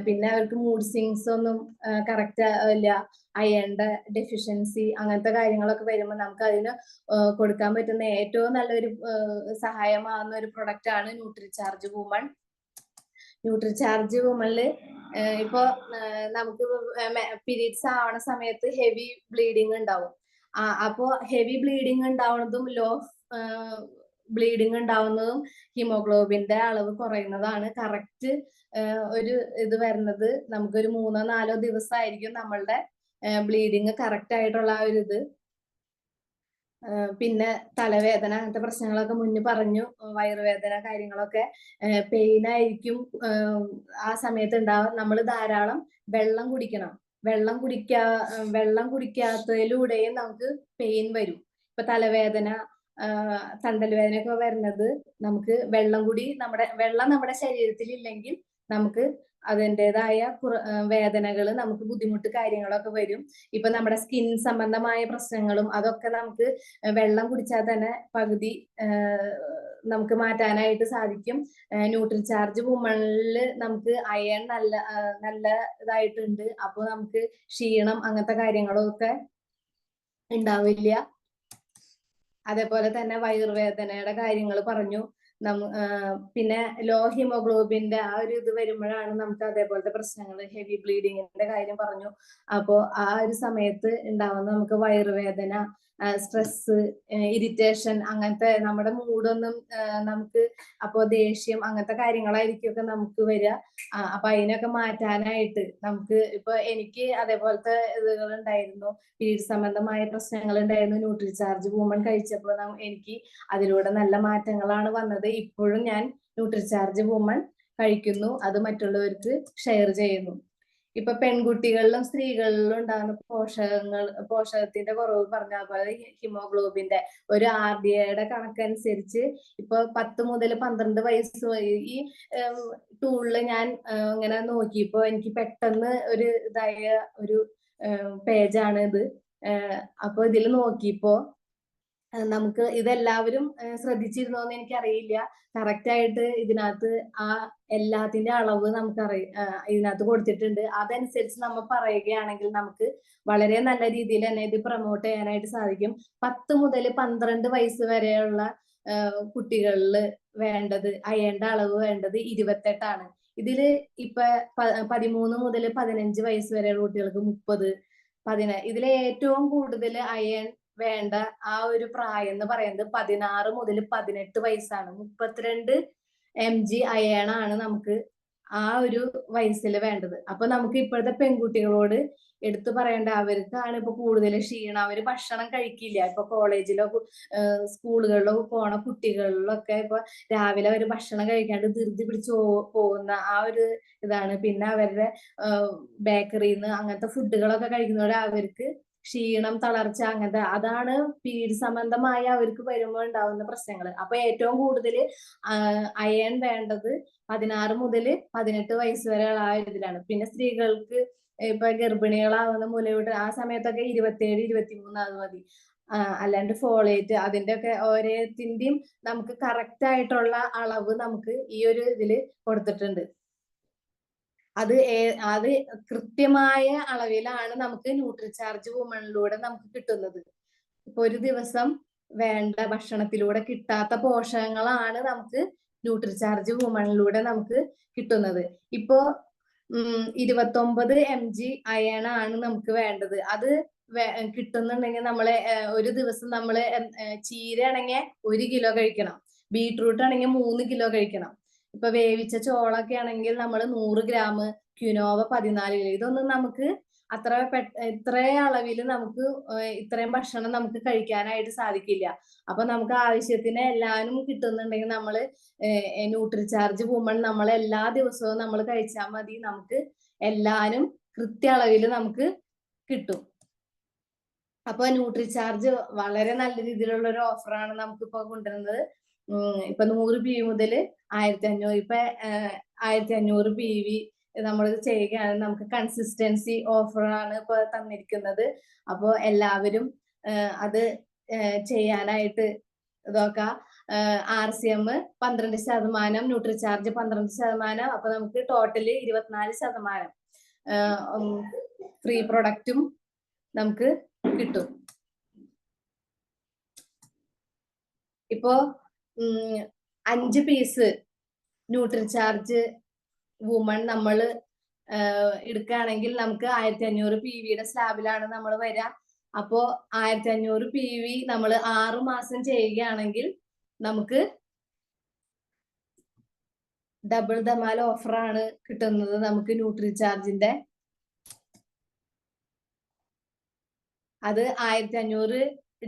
പിന്നെ അവർക്ക് മൂഡ് സ്വിങ്സ് ഒന്നും കറക്റ്റ് ഇല്ല, അയണിന്റെ ഡെഫിഷ്യൻസി, അങ്ങനത്തെ കാര്യങ്ങളൊക്കെ വരുമ്പോൾ നമുക്ക് അതിന് കൊടുക്കാൻ പറ്റുന്ന ഏറ്റവും നല്ലൊരു സഹായമാകുന്ന ഒരു പ്രൊഡക്റ്റ് ആണ് ന്യൂട്രിചാർജ് വുമൺ. ന്യൂട്രിചാർജ് വുമണില് ഇപ്പൊ നമുക്ക് പീരീഡ്സ് ആവണ സമയത്ത് ഹെവി ബ്ലീഡിങ് ഉണ്ടാവും. അപ്പോ ഹെവി ബ്ലീഡിങ് ഉണ്ടാവുന്നതും ലോ ബ്ലീഡിങ് ഉണ്ടാവുന്നതും ഹീമോഗ്ലോബിന്റെ അളവ് കുറയുന്നതാണ്. കറക്റ്റ് ഒരു ഇത് വരുന്നത് നമുക്കൊരു 3-4 ദിവസമായിരിക്കും നമ്മളുടെ ബ്ലീഡിങ് കറക്റ്റ് ആയിട്ടുള്ള ആ ഒരു ഇത്. പിന്നെ തലവേദന, അങ്ങനത്തെ പ്രശ്നങ്ങളൊക്കെ മുന്നേ പറഞ്ഞു. വയറുവേദന കാര്യങ്ങളൊക്കെ, പെയിൻ ആയിരിക്കും ആ സമയത്ത് ഉണ്ടാവുക. നമ്മൾ ധാരാളം വെള്ളം കുടിക്കണം. വെള്ളം കുടിക്കാത്തതിലൂടെയും നമുക്ക് പെയിൻ വരും. ഇപ്പൊ തലവേദന, തണ്ടൽ വേദനയൊക്കെ വരുന്നത് നമുക്ക് വെള്ളം നമ്മുടെ ശരീരത്തിൽ ഇല്ലെങ്കിൽ നമുക്ക് അതിൻ്റെതായ വേദനകള്, നമുക്ക് ബുദ്ധിമുട്ട് കാര്യങ്ങളൊക്കെ വരും. ഇപ്പൊ നമ്മുടെ സ്കിൻ സംബന്ധമായ പ്രശ്നങ്ങളും അതൊക്കെ നമുക്ക് വെള്ളം കുടിച്ചാൽ തന്നെ പകുതി നമുക്ക് മാറ്റാനായിട്ട് സാധിക്കും. ന്യൂട്രിചാർജ് വുമണില് നമുക്ക് അയൺ നല്ല ഇതായിട്ടുണ്ട്. അപ്പൊ നമുക്ക് ക്ഷീണം അങ്ങനത്തെ കാര്യങ്ങളൊക്കെ ഉണ്ടാവില്ല. അതേപോലെ തന്നെ വയറുവേദനയുടെ കാര്യങ്ങൾ പറഞ്ഞു. പിന്നെ ലോ ഹീമോഗ്ലോബിന്റെ ആ ഒരു ഇത് വരുമ്പോഴാണ് നമുക്ക് അതേപോലത്തെ പ്രശ്നങ്ങൾ, ഹെവി ബ്ലീഡിങ്ങിന്റെ കാര്യം പറഞ്ഞു. അപ്പോ ആ ഒരു സമയത്ത് ഉണ്ടാവുന്ന നമുക്ക് വയറുവേദന, സ്ട്രെസ്, ഇറിറ്റേഷൻ, അങ്ങനത്തെ നമ്മുടെ മൂഡൊന്നും നമുക്ക് അപ്പോ ദേഷ്യം അങ്ങനത്തെ കാര്യങ്ങളായിരിക്കും നമുക്ക് വരിക. അപ്പൊ അതിനൊക്കെ മാറ്റാനായിട്ട് നമുക്ക് ഇപ്പൊ എനിക്ക് അതേപോലത്തെ ഇതുകൾ ഉണ്ടായിരുന്നു, പീരീഡ് സംബന്ധമായ പ്രശ്നങ്ങൾ ഉണ്ടായിരുന്നു. ന്യൂട്രിചാർജ് വുമൺ കഴിച്ചപ്പോൾ എനിക്ക് അതിലൂടെ നല്ല മാറ്റങ്ങളാണ് വന്നത്. ഇപ്പോഴും ഞാൻ ന്യൂട്രിചാർജ് വുമൺ കഴിക്കുന്നു, അത് മറ്റുള്ളവർക്ക് ഷെയർ ചെയ്യുന്നു. ഇപ്പൊ പെൺകുട്ടികളിലും സ്ത്രീകളിലും ഉണ്ടാകുന്ന പോഷകത്തിന്റെ കുറവ് പറഞ്ഞ പോലെ ഹിമോഗ്ലോബിന്റെ ഒരു RDAയുടെ കണക്കനുസരിച്ച് ഇപ്പൊ 10 മുതൽ 12 വയസ്സ് വരെ ഈ ടൂളില് ഞാൻ ഇങ്ങനെ നോക്കിയപ്പോ എനിക്ക് പെട്ടെന്ന് ഒരു ഇതായ ഒരു പേജാണ് ഇത്. അപ്പൊ ഇതിൽ നോക്കിയപ്പോ നമുക്ക് ഇതെല്ലാവരും ശ്രദ്ധിച്ചിരുന്നോന്ന് എനിക്കറിയില്ല. കറക്റ്റ് ആയിട്ട് ഇതിനകത്ത് ആ എല്ലാത്തിന്റെ അളവ് ഇതിനകത്ത് കൊടുത്തിട്ടുണ്ട്. അതനുസരിച്ച് നമ്മൾ പറയുകയാണെങ്കിൽ നമുക്ക് വളരെ നല്ല രീതിയിൽ തന്നെ ഇത് പ്രൊമോട്ട് ചെയ്യാനായിട്ട് സാധിക്കും. 10 മുതൽ 12 വയസ്സ് വരെയുള്ള കുട്ടികളിൽ വേണ്ടത് അയണിന്റെ അളവ് വേണ്ടത് 28 ഇതില് ഇപ്പൊ 13 മുതൽ 15 വയസ്സ് വരെയുള്ള കുട്ടികൾക്ക് 30 ഇതിലെ ഏറ്റവും കൂടുതൽ അയൺ വേണ്ട ആ ഒരു പ്രായം എന്ന് പറയുന്നത് 16 മുതൽ 18 വയസ്സാണ്. 32 mg അയണാണ് നമുക്ക് ആ ഒരു വയസ്സിൽ വേണ്ടത്. അപ്പൊ നമുക്ക് ഇപ്പോഴത്തെ പെൺകുട്ടികളോട് എടുത്തു പറയേണ്ട, അവർക്കാണ് ഇപ്പൊ കൂടുതൽ ക്ഷീണം, അവര് ഭക്ഷണം കഴിക്കില്ല. ഇപ്പൊ കോളേജിലോ സ്കൂളുകളിലോ പോണ കുട്ടികളിലൊക്കെ ഇപ്പൊ രാവിലെ അവര് ഭക്ഷണം കഴിക്കാണ്ട് ധൃതി പിടിച്ച് പോകുന്ന ആ ഒരു ഇതാണ്. പിന്നെ അവരുടെ ബേക്കറിന്ന് അങ്ങനത്തെ ഫുഡുകളൊക്കെ കഴിക്കുന്നവരെ അവർക്ക് ക്ഷീണം, തളർച്ച, അങ്ങനത്തെ അതാണ് പീരീഡ് സംബന്ധമായ അവർക്ക് വരുമ്പോൾ ഉണ്ടാവുന്ന പ്രശ്നങ്ങൾ. അപ്പൊ ഏറ്റവും കൂടുതൽ അയൺ വേണ്ടത് 16 മുതൽ 18 വയസ്സ് വരെയുള്ള ആ ഇതിലാണ്. പിന്നെ സ്ത്രീകൾക്ക് ഇപ്പൊ ഗർഭിണികളാവുന്ന മുലയൂട്ട് ആ സമയത്തൊക്കെ 27, 23 അത് മതി. അല്ലാണ്ട് ഫോളേറ്റ് അതിന്റെ ഒക്കെ ഓരോത്തിന്റെയും നമുക്ക് കറക്റ്റ് ആയിട്ടുള്ള അളവ് നമുക്ക് ഈ ഒരു ഇതില് കൊടുത്തിട്ടുണ്ട്. അത് കൃത്യമായ അളവിലാണ് നമുക്ക് ന്യൂട്രിചാർജ് വുമണിലൂടെ നമുക്ക് കിട്ടുന്നത്. ഇപ്പൊ ഒരു ദിവസം വേണ്ട ഭക്ഷണത്തിലൂടെ കിട്ടാത്ത പോഷകങ്ങളാണ് നമുക്ക് ന്യൂട്രിചാർജ് വുമണിലൂടെ നമുക്ക് കിട്ടുന്നത്. ഇപ്പോ 29 mg അയണാണ് നമുക്ക് വേണ്ടത്. അത് കിട്ടുന്നുണ്ടെങ്കിൽ നമ്മള് ഒരു ദിവസം നമ്മള് ചീരയാണെങ്കിൽ 1 കിലോ കഴിക്കണം, ബീട്രൂട്ട് ആണെങ്കിൽ 3 കിലോ കഴിക്കണം. ഇപ്പൊ വേവിച്ച ചോളൊക്കെ ആണെങ്കിൽ നമ്മൾ 100 ഗ്രാം, ക്യുനോവ 14 കിലോ. ഇതൊന്നും നമുക്ക് ഇത്ര അളവിൽ നമുക്ക് ഇത്രയും ഭക്ഷണം നമുക്ക് കഴിക്കാനായിട്ട് സാധിക്കില്ല. അപ്പൊ നമുക്ക് ആവശ്യത്തിന് എല്ലാവരും കിട്ടുന്നുണ്ടെങ്കിൽ നമ്മള് ന്യൂട്രിചാർജ് വുമൺ നമ്മൾ എല്ലാ ദിവസവും നമ്മൾ കഴിച്ചാൽ മതി. നമുക്ക് എല്ലാരും കൃത്യ അളവിൽ നമുക്ക് കിട്ടും. അപ്പൊ ന്യൂട്രിചാർജ് വളരെ നല്ല രീതിയിലുള്ള ഒരു ഓഫറാണ് നമുക്കിപ്പോ കൊണ്ടുവരുന്നത്. ഇപ്പൊ 100 PV മുതൽ 1500, ഇപ്പൊ 1500 PV നമ്മൾ ചെയ്യുകയാണ്. നമുക്ക് കൺസിസ്റ്റൻസി ഓഫറാണ് ഇപ്പൊ തന്നിരിക്കുന്നത്. അപ്പൊ എല്ലാവരും അത് ചെയ്യാനായിട്ട് ഇതൊക്കെ. RCM 12%, Nutricharge 12%. അപ്പൊ നമുക്ക് ടോട്ടല് 24% ഫ്രീ പ്രൊഡക്റ്റും നമുക്ക് കിട്ടും. ഇപ്പോ 5 പീസ് ന്യൂട്രിചാർജ് വുമൺ നമ്മൾ എടുക്കുകയാണെങ്കിൽ നമുക്ക് 1500 PVയുടെ സ്ലാബിലാണ് നമ്മൾ വരിക. അപ്പോ 1500 PV നമ്മൾ 6 മാസം ചെയ്യുകയാണെങ്കിൽ നമുക്ക് ഡബിൾ ധമാൽ ഓഫറാണ് കിട്ടുന്നത്. നമുക്ക് ന്യൂട്രിചാർജിന്റെ അത് 1500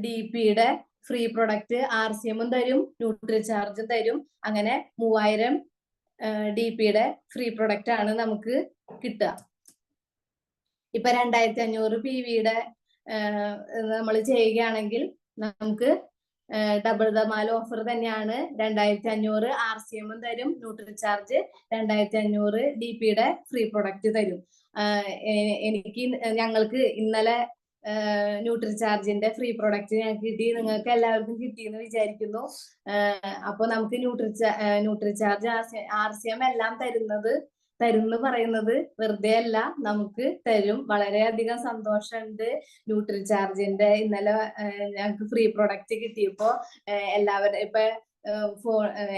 DPയുടെ ഫ്രീ പ്രൊഡക്റ്റ് RCM തരും, ന്യൂട്രിചാർജും തരും. അങ്ങനെ 3000 DPയുടെ ഫ്രീ പ്രൊഡക്റ്റ് ആണ് നമുക്ക് കിട്ടുക. ഇപ്പൊ 2500 PVയുടെ നമ്മൾ ചെയ്യുകയാണെങ്കിൽ നമുക്ക് ഡബിൾ ധമാൽ ഓഫർ തന്നെയാണ്. 2500 RCM തരും, ന്യൂട്രിചാർജ് 2500 DPയുടെ ഫ്രീ പ്രൊഡക്റ്റ് തരും. ഞങ്ങൾക്ക് ഇന്നലെ ന്യൂട്രിചാർജിന്റെ ഫ്രീ പ്രൊഡക്റ്റ് ഞങ്ങൾക്ക് കിട്ടി. നിങ്ങൾക്ക് എല്ലാവർക്കും കിട്ടിയെന്ന് വിചാരിക്കുന്നു. അപ്പൊ നമുക്ക് ന്യൂട്രിചാർജ് RCM എല്ലാം തരുന്ന് പറയുന്നത് വെറുതെ അല്ല, നമുക്ക് തരും. വളരെയധികം സന്തോഷമുണ്ട്. ന്യൂട്രിചാർജിന്റെ ഇന്നലെ ഞങ്ങൾക്ക് ഫ്രീ പ്രൊഡക്റ്റ് കിട്ടിയപ്പോ എല്ലാവരും ഇപ്പൊ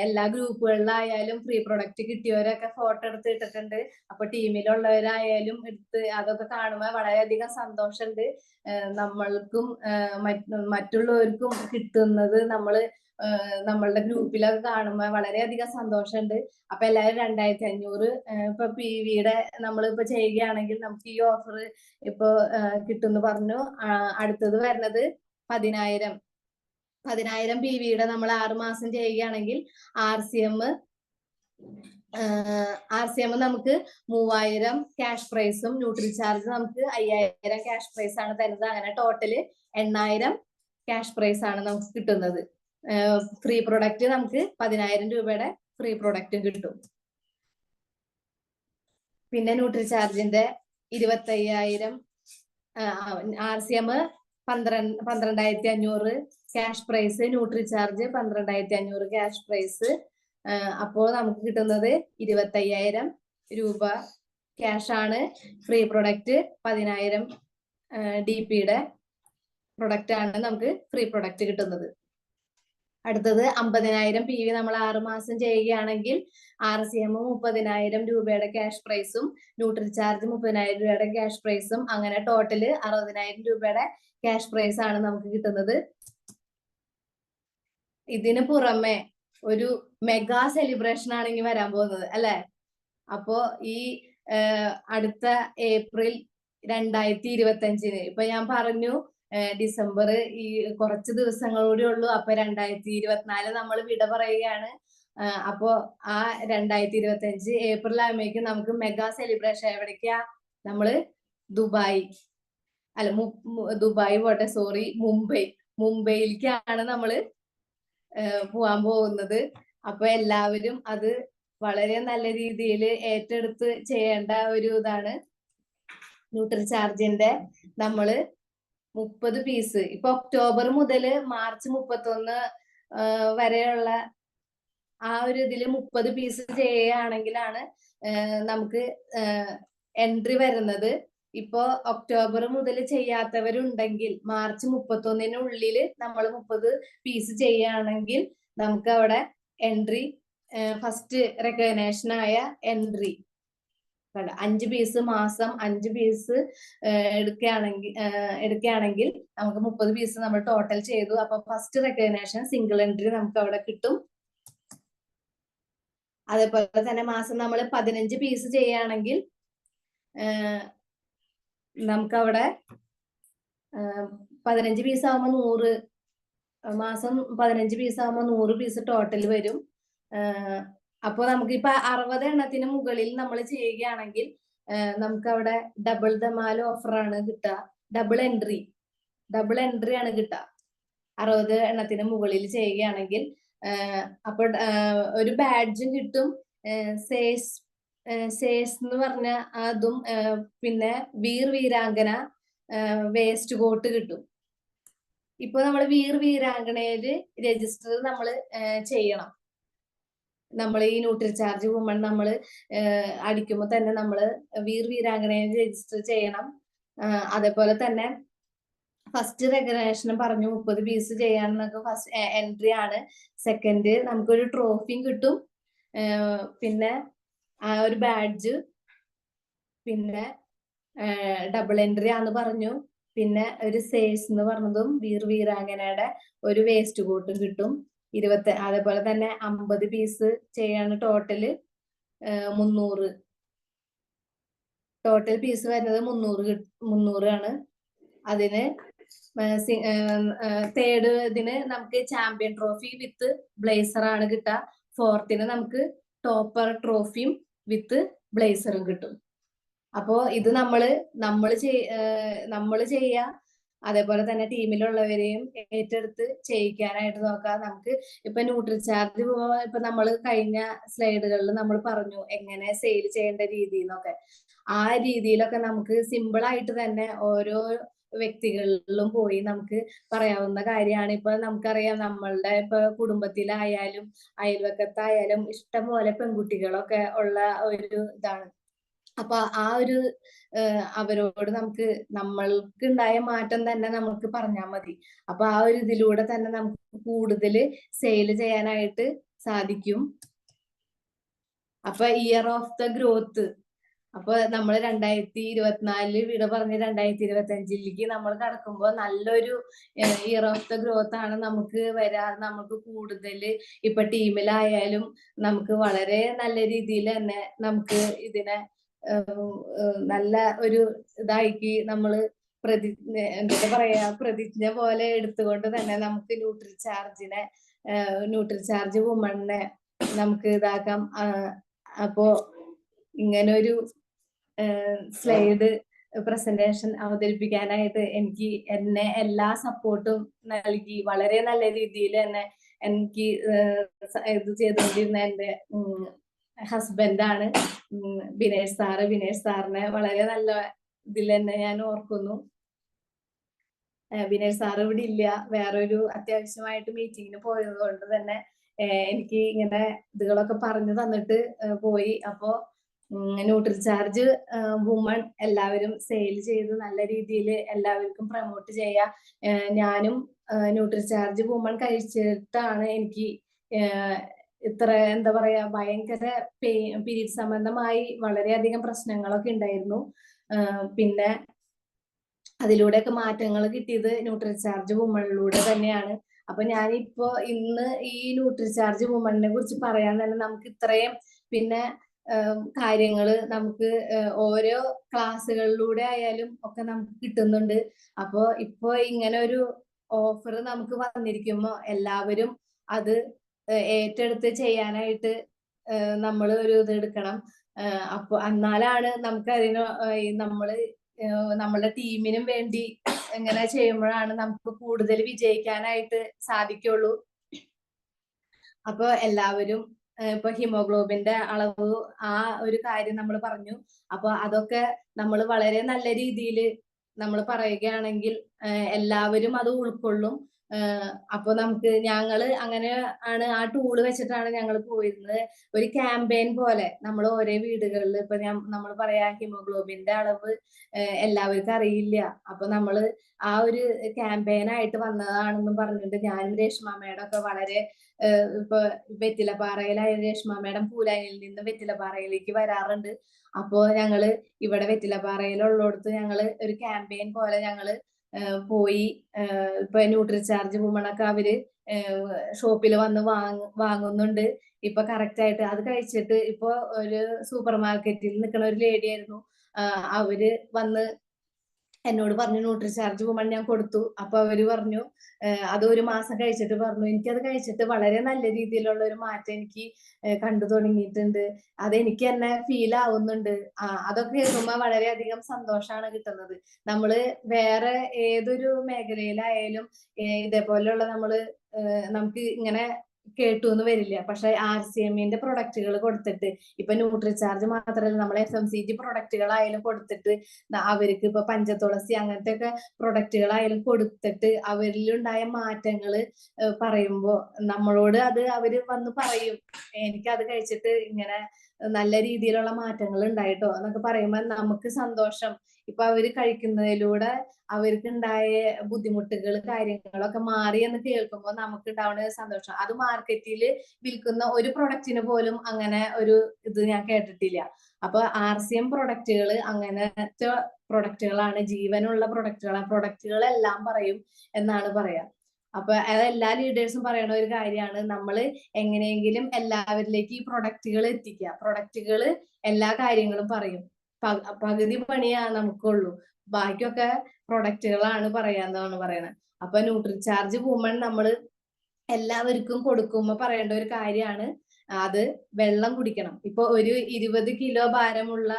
എല്ലാ ഗ്രൂപ്പുകളിലായാലും ഫ്രീ പ്രൊഡക്റ്റ് കിട്ടിയവരൊക്കെ ഫോട്ടോ എടുത്ത് ഇട്ടിട്ടുണ്ട്. അപ്പൊ ടീമിലുള്ളവരായാലും എടുത്ത് അതൊക്കെ കാണുമ്പോൾ വളരെയധികം സന്തോഷമുണ്ട്. നമ്മൾക്കും മറ്റുള്ളവർക്കും കിട്ടുന്നത് നമ്മളുടെ ഗ്രൂപ്പിലൊക്കെ കാണുമ്പോൾ വളരെയധികം സന്തോഷമുണ്ട്. അപ്പൊ എല്ലാവരും 2500 ഇപ്പൊ PVയുടെ നമ്മളിപ്പോ ചെയ്യുകയാണെങ്കിൽ നമുക്ക് ഈ ഓഫർ ഇപ്പൊ കിട്ടുമെന്ന് പറഞ്ഞു. അടുത്തത് വരുന്നത് 10000 PVയുടെ നമ്മൾ 6 മാസം ചെയ്യുകയാണെങ്കിൽ RCM നമുക്ക് 3000 ക്യാഷ് പ്രൈസും ന്യൂട്രിചാർജ് നമുക്ക് 5000 ക്യാഷ് പ്രൈസ് ആണ് തരുന്നത്. അങ്ങനെ ടോട്ടല് 8000 ക്യാഷ് പ്രൈസ് ആണ് നമുക്ക് കിട്ടുന്നത്. ഫ്രീ പ്രൊഡക്റ്റ് നമുക്ക് 10000 രൂപയുടെ ഫ്രീ പ്രൊഡക്റ്റും കിട്ടും. പിന്നെ ന്യൂട്രിചാർജിന്റെ 25000 RCM 12500 cash prize, Nutricharge 12500 cash prize. അപ്പോൾ നമുക്ക് കിട്ടുന്നത് 25000 രൂപ ക്യാഷ് ആണ്. ഫ്രീ പ്രൊഡക്റ്റ് 10000 DPയുടെ പ്രൊഡക്റ്റ് ആണ് നമുക്ക് ഫ്രീ പ്രൊഡക്റ്റ് കിട്ടുന്നത്. അടുത്തത് 50,000 PV നമ്മൾ 6 മാസം ചെയ്യുകയാണെങ്കിൽ RCM 30,000 രൂപയുടെ ക്യാഷ് പ്രൈസും ന്യൂട്രിചാർജ് 30,000 രൂപയുടെ ക്യാഷ് പ്രൈസും അങ്ങനെ ടോട്ടല് 60,000 രൂപയുടെ ക്യാഷ് പ്രൈസ് ആണ് നമുക്ക് കിട്ടുന്നത്. ഇതിന് പുറമെ ഒരു മെഗാ സെലിബ്രേഷൻ ആണ് ഇനി വരാൻ പോകുന്നത് അല്ലെ. അപ്പോ ഈ അടുത്ത ഏപ്രിൽ 2025 ഇപ്പൊ ഞാൻ പറഞ്ഞു ഡിസംബർ ഈ കുറച്ച് ദിവസങ്ങളൂടെ ഉള്ളൂ. അപ്പൊ 2024 നമ്മൾ വിട പറയുകയാണ്. അപ്പോ ആ 2025 ഏപ്രിൽ ആകുമ്പോഴേക്കും നമുക്ക് മെഗാ സെലിബ്രേഷൻ എവിടേക്കാ? നമ്മള് ദുബായ് അല്ല ദുബായ് പോട്ടെ, സോറി, മുംബൈയിലേക്കാണ് നമ്മള് പോവാൻ പോകുന്നത്. അപ്പൊ എല്ലാവരും അത് വളരെ നല്ല രീതിയിൽ ഏറ്റെടുത്ത് ചെയ്യേണ്ട ഒരു ഇതാണ്. ന്യൂട്രിചാർജിന്റെ നമ്മള് 30 പീസ് ഇപ്പൊ ഒക്ടോബർ മുതൽ മാർച്ച് 31 വരെയുള്ള ആ ഒരു ഇതില് 30 പീസ് ചെയ്യുകയാണെങ്കിലാണ് നമുക്ക് എൻട്രി വരുന്നത്. ഇപ്പോ ഒക്ടോബർ മുതൽ ചെയ്യാത്തവരുണ്ടെങ്കിൽ മാർച്ച് 31-നുള്ളിൽ നമ്മൾ 30 പീസ് ചെയ്യുകയാണെങ്കിൽ നമുക്ക് അവിടെ എൻട്രി ഫസ്റ്റ് റെക്കഗ്നേഷൻ ആയ എൻട്രി 5 പീസ് മാസം 5 പീസ് എടുക്കുകയാണെങ്കിൽ നമുക്ക് 30 പീസ് നമ്മൾ ടോട്ടൽ ചെയ്തു. അപ്പൊ ഫസ്റ്റ് റെക്കഗ്നേഷൻ സിംഗിൾ എൻട്രി നമുക്ക് അവിടെ കിട്ടും. അതേപോലെ തന്നെ മാസം നമ്മൾ 15 പീസ് ചെയ്യുകയാണെങ്കിൽ നമുക്ക് അവിടെ 15 പീസ് ആവുമ്പോൾ 100 മാസം 15 പീസ് ആവുമ്പോൾ 100 പീസ് ടോട്ടൽ വരും. അപ്പൊ നമുക്കിപ്പൊ 60 എണ്ണത്തിന് മുകളിൽ നമ്മൾ ചെയ്യുകയാണെങ്കിൽ നമുക്ക് അവിടെ ഡബിൾ ധമാൽ ഓഫർ ആണ് കിട്ടുക. ഡബിൾ എൻട്രി ആണ് കിട്ടുക 60 എണ്ണത്തിന് മുകളിൽ ചെയ്യുകയാണെങ്കിൽ. അപ്പൊ ഒരു ബാഡ്ജും കിട്ടും, സേസ് എന്ന് പറഞ്ഞ അതും, പിന്നെ വീരാങ്കന വേസ്റ്റ് കോട്ട് കിട്ടും. ഇപ്പൊ നമ്മൾ വീരാങ്കനയില് രജിസ്റ്റർ നമ്മൾ ചെയ്യണം. നമ്മൾ ഈ ന്യൂട്രിചാർജ് വുമൺ നമ്മൾ അടിക്കുമ്പോൾ തന്നെ നമ്മൾ വീരാങ്കനയിൽ രജിസ്റ്റർ ചെയ്യണം. അതേപോലെ തന്നെ ഫസ്റ്റ് റെക്കഗ്നേഷനും പറഞ്ഞു 30 പീസ് ചെയ്യാനൊക്കെ ഫസ്റ്റ് എൻട്രി ആണ്. സെക്കൻഡ് നമുക്കൊരു ട്രോഫിയും കിട്ടും, പിന്നെ ഒരു ബാഡ്ജ്, പിന്നെ ഡബിൾ എൻട്രി ആന്ന് പറഞ്ഞു, പിന്നെ ഒരു സേസ് എന്ന് പറഞ്ഞതും വീരാങ്കനയുടെ ഒരു വേസ്റ്റ് കോട്ടും കിട്ടും. അതേപോലെ തന്നെ 50 പീസ് ചെയ്യാണ് ടോട്ടല് 300. ടോട്ടൽ പീസ് വരുന്നത് 300 ആണ്. അതിന് തേർഡ് ഇതിന് നമുക്ക് ചാമ്പ്യൻ ട്രോഫി വിത്ത് ബ്ലേസർ ആണ് കിട്ടുക. ഫോർത്തിന് നമുക്ക് ടോപ്പർ ട്രോഫിയും വിത്ത് ബ്ലേസറും കിട്ടും. അപ്പോ ഇത് നമ്മള് ചെയ്യാ. അതേപോലെ തന്നെ ടീമിലുള്ളവരെയും ഏറ്റെടുത്ത് ചെയ്യിക്കാനായിട്ട് നോക്കാം. നമുക്ക് ഇപ്പൊ ന്യൂട്രിചാർജ് ഇപ്പൊ നമ്മൾ കഴിഞ്ഞ സ്ലൈഡുകളിൽ നമ്മൾ പറഞ്ഞു എങ്ങനെ സെയിൽ ചെയ്യേണ്ട രീതി എന്നൊക്കെ. ആ രീതിയിലൊക്കെ നമുക്ക് സിമ്പിൾ ആയിട്ട് തന്നെ ഓരോ വ്യക്തികളിലും പോയി നമുക്ക് പറയാവുന്ന കാര്യമാണ്. ഇപ്പൊ നമുക്കറിയാം നമ്മളുടെ ഇപ്പൊ കുടുംബത്തിലായാലും അയൽവക്കത്തായാലും ഇഷ്ടം പോലെ പെൺകുട്ടികളൊക്കെ ഉള്ള ഒരു ഇതാണ്. അപ്പൊ ആ ഒരു അവരോട് നമ്മൾക്ക് ഉണ്ടായ മാറ്റം തന്നെ നമുക്ക് പറഞ്ഞാൽ മതി. അപ്പൊ ആ ഒരു ഇതിലൂടെ തന്നെ നമുക്ക് കൂടുതൽ സെയിൽ ചെയ്യാനായിട്ട് സാധിക്കും. അപ്പൊ ഇയർ ഓഫ് ദ ഗ്രോത്ത്, അപ്പൊ നമ്മൾ 2024 വിട പറഞ്ഞ് 2025 നമ്മൾ കടക്കുമ്പോൾ നല്ലൊരു ഇയർ ഓഫ് ദ ഗ്രോത്ത് ആണ് നമുക്ക് നമുക്ക് കൂടുതൽ ഇപ്പൊ ടീമിലായാലും നമുക്ക് വളരെ നല്ല രീതിയിൽ തന്നെ നമുക്ക് ഇതിനെ നല്ല ഒരു ഇതാക്കി നമ്മള് പ്രതിജ്ഞ പോലെ എടുത്തുകൊണ്ട് തന്നെ നമുക്ക് ന്യൂട്രിചാർജ് വുമണിനെ നമുക്ക് ഇതാക്കാം. അപ്പോ ഇങ്ങനൊരു സ്ലൈഡ് പ്രസന്റേഷൻ അവതരിപ്പിക്കാനായിട്ട് എന്നെ എല്ലാ സപ്പോർട്ടും നൽകി വളരെ നല്ല രീതിയിൽ തന്നെ എനിക്ക് ഇത് ചെയ്തുകൊണ്ടിരുന്ന എന്റെ ഹസ്ബൻഡാണ് ബിനേഷ് സാറിനെ വളരെ നല്ല ഇതിൽ തന്നെ ഞാൻ ഓർക്കുന്നു. ബിനേഷ് സാർ ഇവിടെ ഇല്ല, വേറൊരു അത്യാവശ്യമായിട്ട് മീറ്റിങ്ങിന് പോയത് കൊണ്ട് തന്നെ എനിക്ക് ഇങ്ങനെ ഇതുകളൊക്കെ പറഞ്ഞു തന്നിട്ട് പോയി. അപ്പോ ന്യൂട്രിചാർജ് വുമൺ എല്ലാവരും സെയിൽ ചെയ്ത് നല്ല രീതിയിൽ എല്ലാവർക്കും പ്രൊമോട്ട് ചെയ്യാ. ഞാനും ന്യൂട്രിചാർജ് വുമൺ കഴിച്ചിട്ടാണ് എനിക്ക് ഇത്ര എന്താ പറയാ ഭയങ്കര പീരീഡ് സംബന്ധമായി വളരെയധികം പ്രശ്നങ്ങളൊക്കെ ഉണ്ടായിരുന്നു. പിന്നെ അതിലൂടെയൊക്കെ മാറ്റങ്ങൾ കിട്ടിയത് ന്യൂട്രിചാർജ് വുമണിലൂടെ തന്നെയാണ്. അപ്പൊ ഞാനിപ്പോ ഇന്ന് ഈ ന്യൂട്രിചാർജ് വുമണിനെ കുറിച്ച് പറയാൻ തന്നെ നമുക്ക് ഇത്രയും പിന്നെ കാര്യങ്ങള് നമുക്ക് ഓരോ ക്ലാസ്സുകളിലൂടെ ആയാലും ഒക്കെ നമുക്ക് കിട്ടുന്നുണ്ട്. അപ്പോ ഇപ്പൊ ഇങ്ങനെ ഒരു ഓഫർ നമുക്ക് വന്നിരിക്കുമ്പോ എല്ലാവരും അത് ഏറ്റെടുത്ത് ചെയ്യാനായിട്ട് നമ്മൾ ഒരു ഇത് എടുക്കണം. അപ്പൊ എന്നാലാണ് നമുക്ക് അതിന് നമ്മള് നമ്മളുടെ ടീമിനും വേണ്ടി ഇങ്ങനെ ചെയ്യുമ്പോഴാണ് നമുക്ക് കൂടുതൽ വിജയിക്കാനായിട്ട് സാധിക്കുള്ളൂ. അപ്പൊ എല്ലാവരും ഇപ്പൊ ഹിമോഗ്ലോബിന്റെ അളവ് ആ ഒരു കാര്യം നമ്മൾ പറഞ്ഞു. അപ്പൊ അതൊക്കെ നമ്മൾ വളരെ നല്ല രീതിയിൽ നമ്മൾ പറയുകയാണെങ്കിൽ എല്ലാവരും അത് ഉൾക്കൊള്ളും. അപ്പൊ നമുക്ക് ഞങ്ങള് അങ്ങനെ ആണ് ആ ടൂള് വെച്ചിട്ടാണ് ഞങ്ങൾ പോയിരുന്നത്. ഒരു ക്യാമ്പയിൻ പോലെ നമ്മൾ ഓരോ വീടുകളിൽ ഇപ്പൊ നമ്മൾ പറയാ ഹിമോഗ്ലോബിന്റെ അളവ് എല്ലാവർക്കും അറിയില്ല. അപ്പൊ നമ്മള് ആ ഒരു ക്യാമ്പയിനായിട്ട് വന്നതാണെന്നും പറഞ്ഞിട്ട് ഞാനും രേഷ്മ മേഡം ഒക്കെ വളരെ ഇപ്പൊ വെറ്റിലപ്പാറയിലായ രേഷ്മ മേഡം പൂലാനിൽ നിന്ന് വെറ്റിലപ്പാറയിലേക്ക് വരാറുണ്ട്. അപ്പോ ഞങ്ങള് ഇവിടെ വെറ്റിലപ്പാറയിലുള്ളടത്ത് ഞങ്ങള് ഒരു ക്യാമ്പയിൻ പോലെ ഞങ്ങള് പോയി ഇപ്പൊ ന്യൂട്രിചാർജ് വുമണൊക്കെ അവര് ഷോപ്പിൽ വന്ന് വാങ്ങുന്നുണ്ട്. ഇപ്പൊ കറക്റ്റ് ആയിട്ട് അത് കഴിച്ചിട്ട് ഇപ്പൊ ഒരു സൂപ്പർ മാർക്കറ്റിൽ നിൽക്കുന്ന ഒരു ലേഡി ആയിരുന്നു. അവര് വന്ന് എന്നോട് പറഞ്ഞു ന്യൂട്രിചാർജ് വുമൺ ഞാൻ കൊടുത്തു. അപ്പൊ അവര് പറഞ്ഞു അത് ഒരു മാസം കഴിച്ചിട്ട് പറഞ്ഞു എനിക്കത് കഴിച്ചിട്ട് വളരെ നല്ല രീതിയിലുള്ള ഒരു മാറ്റം എനിക്ക് കണ്ടു തുടങ്ങിയിട്ടുണ്ട്. അതെനിക്ക് തന്നെ ഫീൽ ആവുന്നുണ്ട്. അതൊക്കെ കേൾക്കുമ്പോ വളരെയധികം സന്തോഷമാണ് കിട്ടുന്നത്. നമ്മള് വേറെ ഏതൊരു മേഖലയിലായാലും ഇതേപോലെയുള്ള നമുക്ക് ഇങ്ങനെ കേട്ടു എന്ന് വരില്ല. പക്ഷെ RCMന്റെ പ്രൊഡക്റ്റുകൾ കൊടുത്തിട്ട് ഇപ്പൊ ന്യൂട്രിചാർജ് മാത്രമല്ല നമ്മൾ FMCG പ്രൊഡക്റ്റുകളായാലും കൊടുത്തിട്ട് അവർക്ക് ഇപ്പൊ പഞ്ചതുളസി അങ്ങനത്തെ ഒക്കെ പ്രൊഡക്റ്റുകളായാലും കൊടുത്തിട്ട് അവരിലുണ്ടായ മാറ്റങ്ങൾ പറയുമ്പോ നമ്മളോട് അത് അവര് വന്ന് പറയും എനിക്കത് കഴിച്ചിട്ട് ഇങ്ങനെ നല്ല രീതിയിലുള്ള മാറ്റങ്ങൾ ഉണ്ടായിട്ടോ എന്നൊക്കെ പറയുമ്പോ നമുക്ക് സന്തോഷം. ഇപ്പൊ അവര് കഴിക്കുന്നതിലൂടെ അവർക്കുണ്ടായ ബുദ്ധിമുട്ടുകൾ കാര്യങ്ങളൊക്കെ മാറി എന്ന് കേൾക്കുമ്പോൾ നമുക്ക് ഉണ്ടാവുന്ന സന്തോഷം. അത് മാർക്കറ്റിൽ വിൽക്കുന്ന ഒരു പ്രൊഡക്റ്റിന് പോലും അങ്ങനെ ഒരു ഇത് ഞാൻ കേട്ടിട്ടില്ല. അപ്പൊ RCM പ്രൊഡക്റ്റുകൾ അങ്ങനത്തെ പ്രൊഡക്റ്റുകളാണ്, ജീവനുള്ള പ്രൊഡക്റ്റുകളെല്ലാം പറയും എന്നാണ് പറയാ. അപ്പൊ അതെല്ലാ ലീഡേഴ്സും പറയണ ഒരു കാര്യമാണ്. നമ്മൾ എങ്ങനെയെങ്കിലും എല്ലാവരിലേക്ക് ഈ പ്രൊഡക്റ്റുകൾ എത്തിക്കുക. പ്രൊഡക്റ്റുകൾ എല്ലാ കാര്യങ്ങളും പറയും. പകുതി പണിയാ നമുക്കുള്ളൂ, ബാക്കിയൊക്കെ പ്രൊഡക്റ്റുകളാണ് പറയാന്നാണ് പറയണത്. അപ്പൊ ന്യൂട്രിചാർജ് വുമൺ നമ്മൾ എല്ലാവർക്കും കൊടുക്കുമ്പോ പറയേണ്ട ഒരു കാര്യമാണ് അത് വെള്ളം കുടിക്കണം. ഇപ്പൊ ഒരു 20 കിലോ ഭാരമുള്ള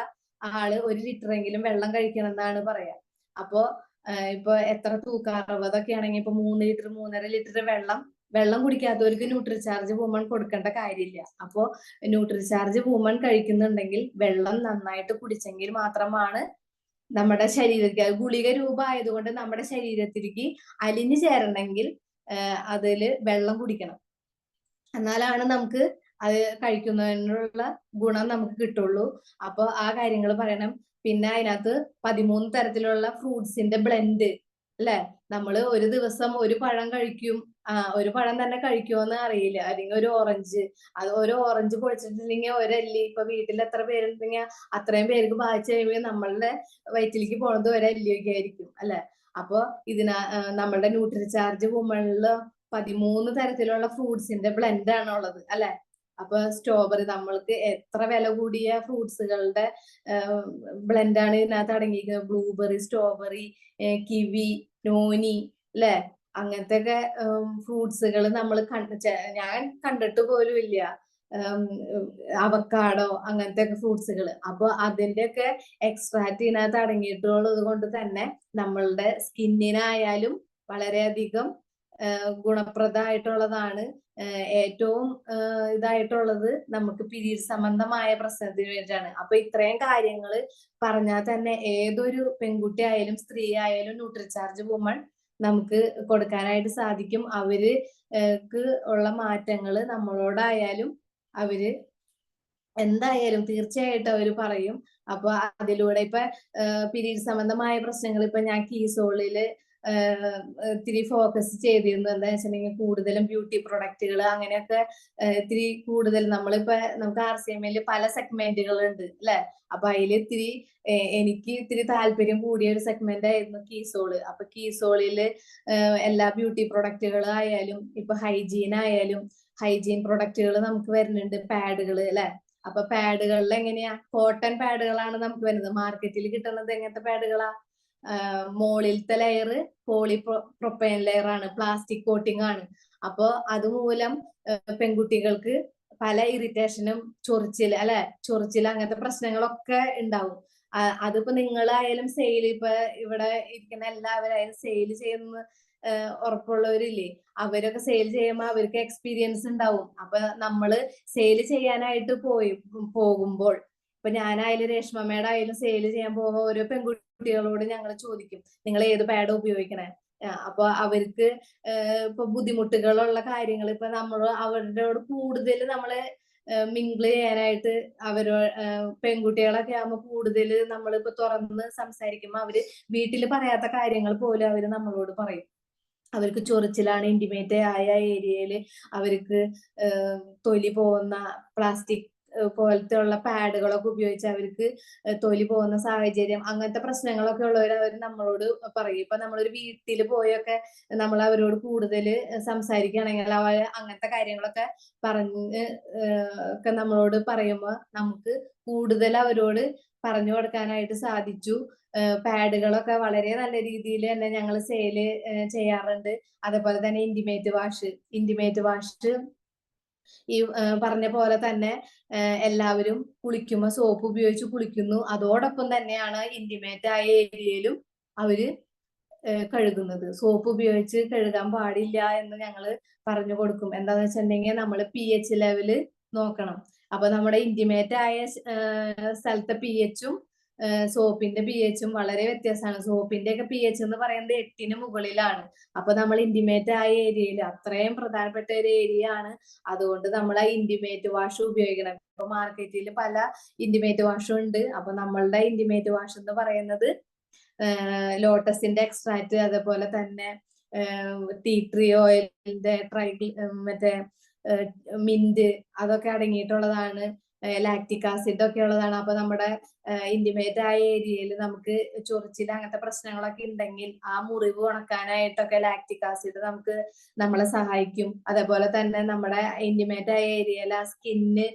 ആള് 1 ലിറ്ററെങ്കിലും വെള്ളം കഴിക്കണം എന്നാണ് പറയാ. അപ്പോ ഇപ്പൊ എത്ര തൂക്കം 60 ആണെങ്കിൽ ഇപ്പൊ 3 ലിറ്റർ 3.5 ലിറ്റർ വെള്ളം കുടിക്കാത്തവർക്ക് ന്യൂട്രിചാർജ് വുമൺ കൊടുക്കേണ്ട കാര്യമില്ല. അപ്പോ ന്യൂട്രിചാർജ് വുമൺ കഴിക്കുന്നുണ്ടെങ്കിൽ വെള്ളം നന്നായിട്ട് കുടിച്ചെങ്കിൽ മാത്രമാണ് നമ്മുടെ ശരീരത്തിൽ ഗുളിക രൂപമായതുകൊണ്ട് നമ്മുടെ ശരീരത്തിലേക്ക് അലിഞ്ഞു ചേരണമെങ്കിൽ അതില് വെള്ളം കുടിക്കണം. എന്നാലാണ് നമുക്ക് അത് കഴിക്കുന്നതിനുള്ള ഗുണം നമുക്ക് കിട്ടുള്ളൂ. അപ്പൊ ആ കാര്യങ്ങൾ പറയണം. പിന്നെ അതിനകത്ത് 13 തരത്തിലുള്ള ഫ്രൂട്ട്സിന്റെ ബ്ലെൻഡ് അല്ലെ. നമ്മള് ഒരു ദിവസം ഒരു പഴം കഴിക്കും, ഒരു പഴം തന്നെ കഴിക്കുമെന്ന് അറിയില്ല. അല്ലെങ്കിൽ ഒരു ഓറഞ്ച് പൊളിച്ചിട്ടുണ്ടെങ്കിൽ ഒരല്ലി ഇപ്പൊ വീട്ടിൽ എത്ര പേരുണ്ടെങ്കിൽ അത്രയും പേർക്ക് ബാധിച്ചു കഴിയുമ്പോൾ നമ്മളുടെ വയറ്റിലേക്ക് പോണത് ഒരല്ലിയൊക്കെ ആയിരിക്കും അല്ലെ. അപ്പൊ നമ്മളുടെ ന്യൂട്രിചാർജ് വുമണില് 13 തരത്തിലുള്ള ഫ്രൂട്ട്സിന്റെ ബ്ലെൻഡ് ആണ് ഉള്ളത് അല്ലെ. അപ്പൊ സ്ട്രോബെറി നമ്മൾക്ക് എത്ര വില കൂടിയ ഫ്രൂട്ട്സുകളുടെ ബ്ലെൻഡാണ് ഇതിനകത്ത് അടങ്ങിയിരിക്കുന്നത്. ബ്ലൂബെറി, സ്ട്രോബെറി, കിവി, നോനി അല്ലെ. അങ്ങനത്തെ ഒക്കെ ഫ്രൂട്ട്സുകൾ ഞാൻ കണ്ടിട്ട് പോലും ഇല്ല. അവക്കാഡോ അങ്ങനത്തെ ഒക്കെ ഫ്രൂട്ട്സുകൾ. അപ്പൊ അതിന്റെ ഒക്കെ എക്സ്ട്രാക്ട് ഇതിനകത്ത് അടങ്ങിയിട്ടുള്ളത് കൊണ്ട് തന്നെ നമ്മളുടെ സ്കിന്നിനായാലും വളരെയധികം ഗുണപ്രദമായിട്ടുള്ളതാണ്. ഏറ്റവും ഇതായിട്ടുള്ളത് നമുക്ക് പീരീഡ് സംബന്ധമായ പ്രശ്നത്തിന് വേണ്ടിയിട്ടാണ്. അപ്പൊ ഇത്രയും കാര്യങ്ങൾ പറഞ്ഞാൽ തന്നെ ഏതൊരു പെൺകുട്ടി ആയാലും സ്ത്രീ ആയാലും ന്യൂട്രിചാർജ് വുമൺ നമുക്ക് കൊടുക്കാനായിട്ട് സാധിക്കും. അവർക്ക് ഉള്ള മാറ്റങ്ങൾ നമ്മളോടായാലും അവര് എന്തായാലും തീർച്ചയായിട്ടും അവര് പറയും. അപ്പൊ അതിലൂടെ ഇപ്പൊ പീരീഡ് സംബന്ധമായ പ്രശ്നങ്ങൾ ഇപ്പൊ ഞാൻ കീസോളില് ഇത്തിരി ഫോക്കസ് ചെയ്തിരുന്നു. എന്താ വെച്ചിട്ടുണ്ടെങ്കിൽ കൂടുതലും ബ്യൂട്ടി പ്രൊഡക്റ്റുകൾ അങ്ങനെയൊക്കെ ഇത്തിരി കൂടുതൽ നമുക്ക് RCMൽ പല സെഗ്മെന്റുകൾ ഉണ്ട് അല്ലെ. അപ്പൊ അതിൽ ഇത്തിരി എനിക്ക് ഇത്തിരി താല്പര്യം കൂടിയ ഒരു സെഗ്മെന്റ് ആയിരുന്നു കീസോള്. അപ്പൊ കീസോളില് എല്ലാ ബ്യൂട്ടി പ്രൊഡക്റ്റുകൾ ആയാലും ഇപ്പൊ ഹൈജീൻ പ്രൊഡക്റ്റുകൾ നമുക്ക് വരുന്നുണ്ട്, പാഡുകൾ അല്ലെ. അപ്പൊ പാഡുകളിൽ എങ്ങനെയാ, കോട്ടൺ പാഡുകളാണ് നമുക്ക് വരുന്നത്. മാർക്കറ്റിൽ കിട്ടുന്നത് എങ്ങനത്തെ പാഡുകളാ, മോളിലത്തെ ലെയർ പ്രൊപ്പൈൻ ലെയർ ആണ്, പ്ലാസ്റ്റിക് കോട്ടിംഗ് ആണ്. അപ്പൊ അതുമൂലം പെൺകുട്ടികൾക്ക് പല ഇറിറ്റേഷനും ചൊറിച്ചിൽ അങ്ങനത്തെ പ്രശ്നങ്ങളൊക്കെ ഉണ്ടാവും. അതിപ്പോ നിങ്ങളായാലും ഇപ്പൊ ഇവിടെ ഇരിക്കുന്ന എല്ലാവരായാലും സെയിൽ ചെയ്യുന്ന ഉറപ്പുള്ളവരില്ലേ, അവരൊക്കെ സെയിൽ ചെയ്യുമ്പോൾ അവർക്ക് എക്സ്പീരിയൻസ് ഉണ്ടാവും. അപ്പൊ നമ്മള് സെയിൽ ചെയ്യാനായിട്ട് പോകുമ്പോൾ ഇപ്പൊ ഞാനായാലും രേഷ്മമ്മയുടെ ആയാലും സെയിൽ ചെയ്യാൻ പോകുമ്പോൾ ഓരോ പെൺകുട്ടികളോട് ഞങ്ങൾ ചോദിക്കും, നിങ്ങൾ ഏത് പാഡ് ഉപയോഗിക്കണേ. അപ്പൊ അവർക്ക് ഇപ്പൊ ബുദ്ധിമുട്ടുകളുള്ള കാര്യങ്ങൾ ഇപ്പൊ അവരോട് കൂടുതൽ നമ്മള് മിങ്കിൾ ചെയ്യാനായിട്ട് പെൺകുട്ടികളൊക്കെ ആകുമ്പോൾ കൂടുതൽ നമ്മളിപ്പോ തുറന്ന് സംസാരിക്കുമ്പോൾ അവര് വീട്ടിൽ പറയാത്ത കാര്യങ്ങൾ പോലും അവര് നമ്മളോട് പറയും. അവർക്ക് ചൊറിച്ചിലാണ്, ഇന്റിമേറ്റ് ആയ ഏരിയയില് അവർക്ക് തൊലി പോകുന്ന പ്ലാസ്റ്റിക് പോലത്തെ ഉള്ള പാഡുകളൊക്കെ ഉപയോഗിച്ച് അവർക്ക് തൊലി പോകുന്ന സാഹചര്യം, അങ്ങനത്തെ പ്രശ്നങ്ങളൊക്കെ ഉള്ളവർ അവർ നമ്മളോട് പറയും. ഇപ്പൊ നമ്മളൊരു വീട്ടിൽ പോയൊക്കെ നമ്മൾ അവരോട് കൂടുതൽ സംസാരിക്കുകയാണെങ്കിൽ അങ്ങനത്തെ കാര്യങ്ങളൊക്കെ പറഞ്ഞ് ഒക്കെ നമ്മളോട് പറയുമ്പോൾ നമുക്ക് കൂടുതൽ അവരോട് പറഞ്ഞു കൊടുക്കാനായിട്ട് സാധിച്ചു. പാഡുകളൊക്കെ വളരെ നല്ല രീതിയിൽ തന്നെ ഞങ്ങൾ സെയില് ചെയ്യാറുണ്ട്. അതേപോലെ തന്നെ ഇന്റിമേറ്റ് വാഷ് ഈ പറഞ്ഞ പോലെ തന്നെ എല്ലാവരും കുളിക്കുമ്പോൾ സോപ്പ് ഉപയോഗിച്ച് കുളിക്കുന്നു. അതോടൊപ്പം തന്നെയാണ് ഇന്റിമേറ്റ് ആയ ഏരിയയിലും അവര് കഴുകുന്നത്. സോപ്പ് ഉപയോഗിച്ച് കഴുകാൻ പാടില്ല എന്ന് ഞങ്ങൾ പറഞ്ഞു കൊടുക്കും. എന്താന്ന് വെച്ചിട്ടുണ്ടെങ്കിൽ നമ്മൾ pH ലെവല് നോക്കണം. അപ്പൊ നമ്മുടെ ഇന്റിമേറ്റ് ആയ സ്ഥലത്തെ pHഉം സോപ്പിന്റെ pHഉം വളരെ വ്യത്യാസമാണ്. സോപ്പിന്റെ ഒക്കെ pH എന്ന് പറയുന്നത് 8ന് മുകളിലാണ്. അപ്പൊ നമ്മൾ ഇന്റിമേറ്റ് ആയ ഏരിയയിൽ അത്രയും പ്രധാനപ്പെട്ട ഒരു ഏരിയ ആണ്. അതുകൊണ്ട് നമ്മൾ ആ ഇന്റിമേറ്റ് വാഷ് ഉപയോഗിക്കണം. ഇപ്പൊ മാർക്കറ്റിൽ പല ഇന്റിമേറ്റ് വാഷും ഉണ്ട്. അപ്പൊ നമ്മളുടെ ഇന്റിമേറ്റ് വാഷ് എന്ന് പറയുന്നത് ലോട്ടസിന്റെ എക്സ്ട്രാക്ട്, അതേപോലെ തന്നെ ടീ ട്രീ ഓയിലിന്റെ മറ്റേ മിന്റ് അതൊക്കെ അടങ്ങിയിട്ടുള്ളതാണ്. ലാക്റ്റിക് ആസിഡ് ഒക്കെ ഉള്ളതാണ്. അപ്പൊ നമ്മുടെ ഇന്റിമേറ്റ് ആയ ഏരിയയിൽ നമുക്ക് ചൊറിച്ചിൽ അങ്ങനത്തെ പ്രശ്നങ്ങളൊക്കെ ഉണ്ടെങ്കിൽ ആ മുറിവ് ഉണക്കാനായിട്ടൊക്കെ ലാക്റ്റിക് ആസിഡ് നമ്മളെ സഹായിക്കും. അതേപോലെ തന്നെ നമ്മുടെ ഇന്റിമേറ്റ് ആയ ഏരിയയിൽ ആ സ്കിന്ന്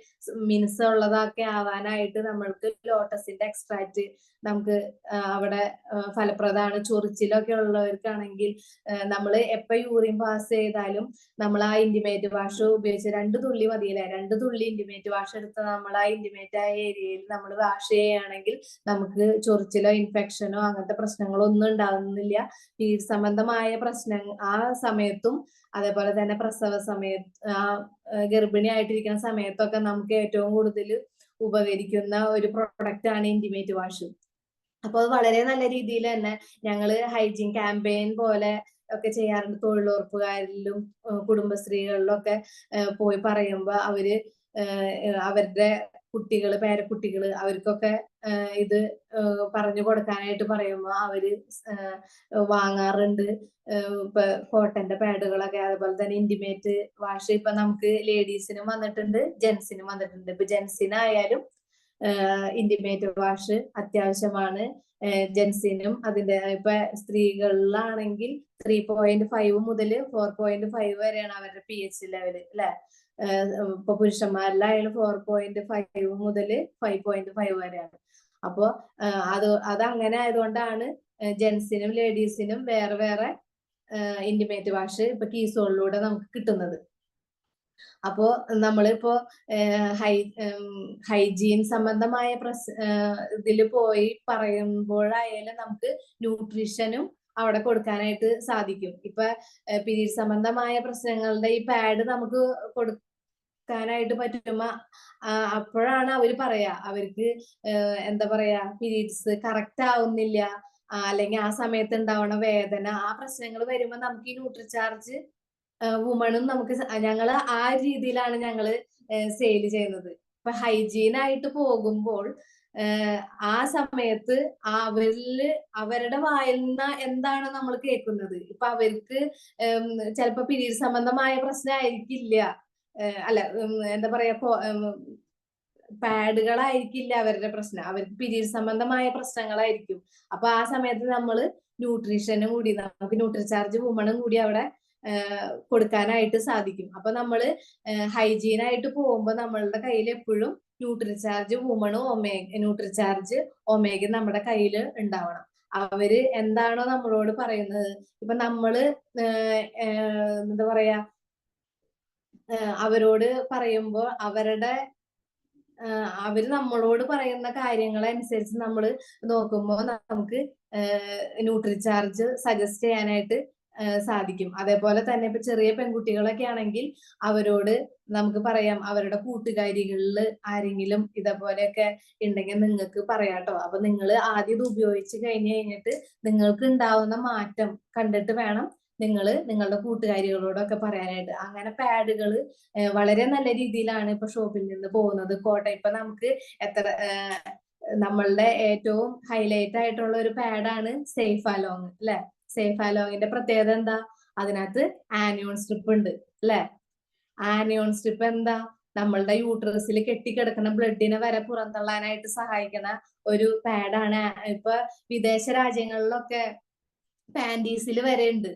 മിനുസമുള്ളതൊക്കെ ആവാനായിട്ട് നമ്മൾക്ക് ലോട്ടസിന്റെ എക്സ്ട്രാക്ട് നമുക്ക് അവിടെ ഫലപ്രദമാണ്. ചൊറിച്ചിലൊക്കെ ഉള്ളവർക്കാണെങ്കിൽ നമ്മൾ എപ്പോ യൂറിൻ പാസ് ചെയ്താലും നമ്മൾ ആ ഇന്റിമേറ്റ് വാഷ് ഉപയോഗിച്ച് 2 തുള്ളി മതിയില്ലേ, 2 തുള്ളി ഇന്റിമേറ്റ് വാഷ് എടുത്ത് നമ്മൾ ആ ഇന്റിമേറ്റ് ആയ ഏരിയയിൽ നമ്മൾ വാഷ് ചെയ്യുകയാണെങ്കിൽ നമുക്ക് ചൊറിച്ചിലോ ഇൻഫെക്ഷനോ അങ്ങനത്തെ പ്രശ്നങ്ങളോ ഒന്നും ഉണ്ടാകുന്നില്ല. പീരീഡ് സംബന്ധമായ പ്രശ്നം ആ സമയത്തും അതേപോലെ തന്നെ പ്രസവ സമയത്ത് ഗർഭിണി ആയിട്ടിരിക്കുന്ന സമയത്തൊക്കെ നമുക്ക് ഏറ്റവും കൂടുതൽ ഉപകരിക്കുന്ന ഒരു പ്രൊഡക്റ്റ് ആണ് ഇന്റിമേറ്റ് വാഷ്. അപ്പൊ അത് വളരെ നല്ല രീതിയിൽ തന്നെ ഞങ്ങള് ഹൈജീൻ ക്യാമ്പയിൻ പോലെ ഒക്കെ ചെയ്യാറുണ്ട്. തൊഴിലുറപ്പുകാരിലും കുടുംബശ്രീകളിലും ഒക്കെ പോയി പറയുമ്പോ അവര് അവരുടെ പേരക്കുട്ടികള് അവർക്കൊക്കെ ഇത് പറഞ്ഞു കൊടുക്കാനായിട്ട് പറയുമ്പോ അവര് വാങ്ങാറുണ്ട്. ഇപ്പൊ കോട്ടന്റെ പാഡുകളൊക്കെ, അതുപോലെ തന്നെ ഇന്റിമേറ്റ് വാഷ് ഇപ്പൊ നമുക്ക് ലേഡീസിനും വന്നിട്ടുണ്ട്, ജെന്റ്സിനും വന്നിട്ടുണ്ട്. ഇപ്പൊ ജെന്റ്സിനായാലും ഇന്റിമേറ്റ് വാഷ് അത്യാവശ്യമാണ്. ജെന്റ്സിനും അതിന്റെ ഇപ്പൊ സ്ത്രീകളിലാണെങ്കിൽ 3.5 മുതൽ 4.5 വരെയാണ് അവരുടെ pH ലെവല് അല്ലെ. ഇപ്പൊ പുരുഷന്മാരിലായാലും 4.5 മുതൽ 5.5 വരെയാണ്. അപ്പോ അതങ്ങനെ ആയതുകൊണ്ടാണ് ജെന്റ്സിനും ലേഡീസിനും വേറെ വേറെ ഇന്റിമേറ്റ് വാഷ് ഇപ്പൊ കീസോളിലൂടെ നമുക്ക് കിട്ടുന്നത്. അപ്പോ നമ്മളിപ്പോ ഹൈജീൻ സംബന്ധമായ ഇതിൽ പോയി പറയുമ്പോഴായാലും നമുക്ക് ന്യൂട്രീഷനും അവിടെ കൊടുക്കാനായിട്ട് സാധിക്കും. ഇപ്പൊ പീരീഡ് സംബന്ധമായ പ്രശ്നങ്ങളുടെ ഈ പാഡ് നമുക്ക് കൊടുക്കാനായിട്ട് പറ്റുമ്പോ അപ്പോഴാണ് അവര് പറയാ അവർക്ക് എന്താ പറയാ പീരീഡ്സ് കറക്റ്റ് ആവുന്നില്ല, അല്ലെങ്കിൽ ആ സമയത്ത് ഉണ്ടാവണ വേദന, ആ പ്രശ്നങ്ങൾ വരുമ്പോ നമുക്ക് ഈ ന്യൂട്രിചാർജ് വുമണും ഞങ്ങള് ആ രീതിയിലാണ് ഞങ്ങള് സെയിൽ ചെയ്യുന്നത്. ഇപ്പൊ ഹൈജീനായിട്ട് പോകുമ്പോൾ ആ സമയത്ത് അവരുടെ വായിൽ നിന്ന് എന്താണ് നമ്മൾ കേൾക്കുന്നത്. ഇപ്പൊ അവർക്ക് ചിലപ്പോ പിരീഡ് സംബന്ധമായ പ്രശ്നമായിരിക്കില്ല, അല്ല എന്താ പറയാ, പാഡുകളായിരിക്കില്ല അവരുടെ പ്രശ്നം, അവർക്ക് പിരീഡ് സംബന്ധമായ പ്രശ്നങ്ങളായിരിക്കും. അപ്പൊ ആ സമയത്ത് നമ്മള് ന്യൂട്രീഷനും കൂടി, നമുക്ക് ന്യൂട്രിചാർജ് വുമണും കൂടി അവിടെ കൊടുക്കാനായിട്ട് സാധിക്കും. അപ്പൊ നമ്മള് ഹൈജീനായിട്ട് പോകുമ്പോൾ നമ്മളുടെ കയ്യിൽ എപ്പോഴും ന്യൂട്രിചാർജ് വുമണും ന്യൂട്രിചാർജ് ഒമേഗയും നമ്മുടെ കയ്യിൽ ഉണ്ടാവണം. അവര് എന്താണോ നമ്മളോട് പറയുന്നത്, ഇപ്പൊ നമ്മള് എന്താ പറയാ, അവരോട് പറയുമ്പോൾ അവര് നമ്മളോട് പറയുന്ന കാര്യങ്ങളനുസരിച്ച് നമ്മൾ നോക്കുമ്പോൾ നമുക്ക് ന്യൂട്രിചാർജ് സജസ്റ്റ് ചെയ്യാനായിട്ട് സാധിക്കും. അതേപോലെ തന്നെ ഇപ്പൊ ചെറിയ പെൺകുട്ടികളൊക്കെ ആണെങ്കിൽ അവരോട് നമുക്ക് പറയാം, അവരുടെ കൂട്ടുകാരികളിൽ ആരെങ്കിലും ഇതേപോലെയൊക്കെ ഉണ്ടെങ്കിൽ നിങ്ങൾക്ക് പറയാട്ടോ. അപ്പൊ നിങ്ങൾ ആദ്യം ഇത് ഉപയോഗിച്ച് കഴിഞ്ഞിട്ട് നിങ്ങൾക്ക് ഉണ്ടാവുന്ന മാറ്റം കണ്ടിട്ട് വേണം നിങ്ങളുടെ കൂട്ടുകാരികളോടൊക്കെ പറയാനായിട്ട്. അങ്ങനെ പാഡുകൾ വളരെ നല്ല രീതിയിലാണ് ഇപ്പൊ ഷോപ്പിൽ നിന്ന് പോകുന്നത്. ഇപ്പൊ നമുക്ക് നമ്മളുടെ ഏറ്റവും ഹൈലൈറ്റ് ആയിട്ടുള്ള ഒരു പാഡാണ് സേഫ് അലോങ് അല്ലെ. സേഫ് അലോങ്ങിന്റെ പ്രത്യേകത എന്താ? അതിനകത്ത് ആനിയോൺ സ്ട്രിപ്പ് ഉണ്ട് അല്ലെ. ആനിയോൺ സ്ട്രിപ്പ് എന്താ? നമ്മളുടെ യൂട്രസിൽ കെട്ടിക്കിടക്കുന്ന ബ്ലഡിനെ വരെ പുറന്തള്ളാനായിട്ട് സഹായിക്കുന്ന ഒരു പാഡാണ്. ഇപ്പൊ വിദേശ രാജ്യങ്ങളിലൊക്കെ പാൻറ്റീസിൽ വരെ ഉണ്ട്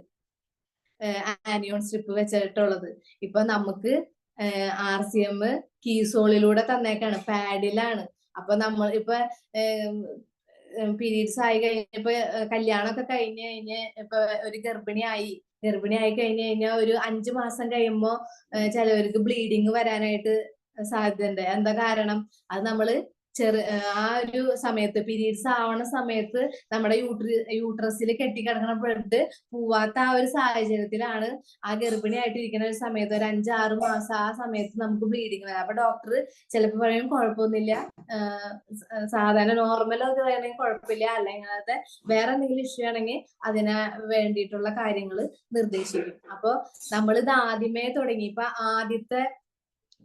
ആനിയോൺ സ്ട്രിപ്പ് വെച്ചിട്ടുള്ളത്. ഇപ്പൊ നമുക്ക് RCM കീസോളിലൂടെ തന്നേക്കാണ്, പാഡിലാണ്. അപ്പൊ നമ്മൾ ഇപ്പൊ പീരീഡ്സ് ആയി കഴിഞ്ഞപ്പോ കല്യാണമൊക്കെ കഴിഞ്ഞ് ഇപ്പൊ ഒരു ഗർഭിണിയായി കഴിഞ്ഞു കഴിഞ്ഞാൽ ഒരു 5 മാസം കഴിയുമ്പോ ചിലവർക്ക് ബ്ലീഡിങ് വരാനായിട്ട് സാധ്യതയുണ്ട്. എന്താ കാരണം? അത് നമ്മള് ആ ഒരു സമയത്ത് പീരീഡ്സ് ആവണ സമയത്ത് നമ്മുടെ യൂട്രസിൽ കെട്ടിക്കിടക്കുന്ന ബ്ലഡ് പോവാത്ത ആ ഒരു സാഹചര്യത്തിലാണ് ആ ഗർഭിണിയായിട്ടിരിക്കുന്ന ഒരു സമയത്ത് ഒരു 5-6 മാസം ആ സമയത്ത് നമുക്ക് ബ്ലീഡിങ് വരാം. അപ്പൊ ഡോക്ടർ ചിലപ്പോൾ പറയും കുഴപ്പമൊന്നുമില്ല, സാധാരണ നോർമൽ ഒക്കെ വേണമെങ്കിൽ കുഴപ്പമില്ല, അല്ലെങ്കിൽ വേറെ എന്തെങ്കിലും ഇഷ്യൂ ആണെങ്കിൽ അതിന് വേണ്ടിയിട്ടുള്ള കാര്യങ്ങൾ നിർദ്ദേശിക്കും. അപ്പൊ നമ്മളിത് ആദ്യമേ തുടങ്ങി. ഇപ്പൊ ആദ്യത്തെ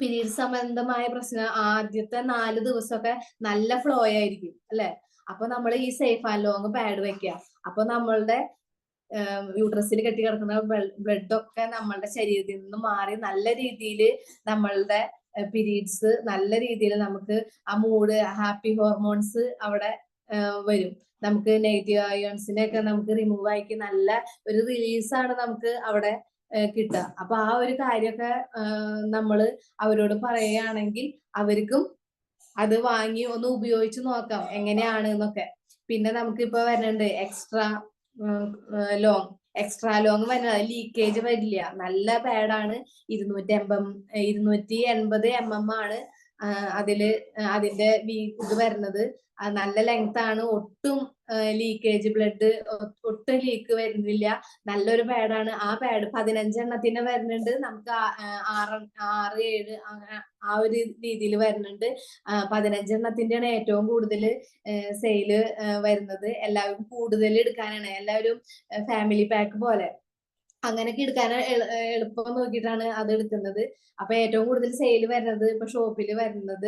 പീരീഡ് സംബന്ധമായ പ്രശ്നം ആദ്യത്തെ 4 ദിവസമൊക്കെ നല്ല ഫ്ലോ ആയിരിക്കും അല്ലെ. അപ്പൊ നമ്മൾ ഈ സേഫ് ആൻഡ് ലോങ് പാഡ് വെക്കുക. അപ്പൊ നമ്മളുടെ യൂട്രസിൽ കെട്ടിക്കിടക്കുന്ന ബ്ലഡ് ഒക്കെ നമ്മളുടെ ശരീരത്തിൽ നിന്ന് മാറി നല്ല രീതിയിൽ നമ്മളുടെ പീരീഡ്സ് നല്ല രീതിയിൽ നമുക്ക് ആ മൂഡ്, ഹാപ്പി ഹോർമോൺസ് അവിടെ വരും. നമുക്ക് നെഗറ്റീവ് അയോൺസിനെ ഒക്കെ നമുക്ക് റിമൂവ് ആക്കി നല്ല ഒരു റിലീസാണ് നമുക്ക് അവിടെ കിട്ടുക. അപ്പൊ ആ ഒരു കാര്യമൊക്കെ നമ്മള് അവരോട് പറയുകയാണെങ്കിൽ അവർക്കും അത് വാങ്ങി ഒന്ന് ഉപയോഗിച്ച് നോക്കാം എങ്ങനെയാണ് എന്നൊക്കെ. പിന്നെ നമുക്ക് ഇപ്പൊ വരുന്നുണ്ട് എക്സ്ട്രാ ലോങ് വരുന്നത്, ലീക്കേജ് വരില്ല, നല്ല പാഡാണ്. 280 mm ആണ് അതിന്റെ ഇത് വരുന്നത്. നല്ല ലെങ്ത് ആണ്, ഒട്ടും ലീക്കേജ് ബ്ലഡ് ഒട്ടും ലീക്ക് വരുന്നില്ല, നല്ലൊരു പാഡാണ്. ആ പാഡ് 15 എണ്ണത്തിന് വരുന്നുണ്ട്, നമുക്ക് 6-7 ആ ഒരു രീതിയിൽ വരുന്നുണ്ട്. 15 എണ്ണത്തിന്റെയാണ് ഏറ്റവും കൂടുതൽ സെയില് വരുന്നത്. എല്ലാവരും കൂടുതൽ എടുക്കാനാണ്, എല്ലാവരും ഫാമിലി പാക്ക് പോലെ അങ്ങനെയൊക്കെ എടുക്കാൻ എളുപ്പം നോക്കിയിട്ടാണ് അത് എടുക്കുന്നത്. അപ്പൊ ഏറ്റവും കൂടുതൽ സെയിൽ വരുന്നത് ഇപ്പൊ ഷോപ്പിൽ വരുന്നത്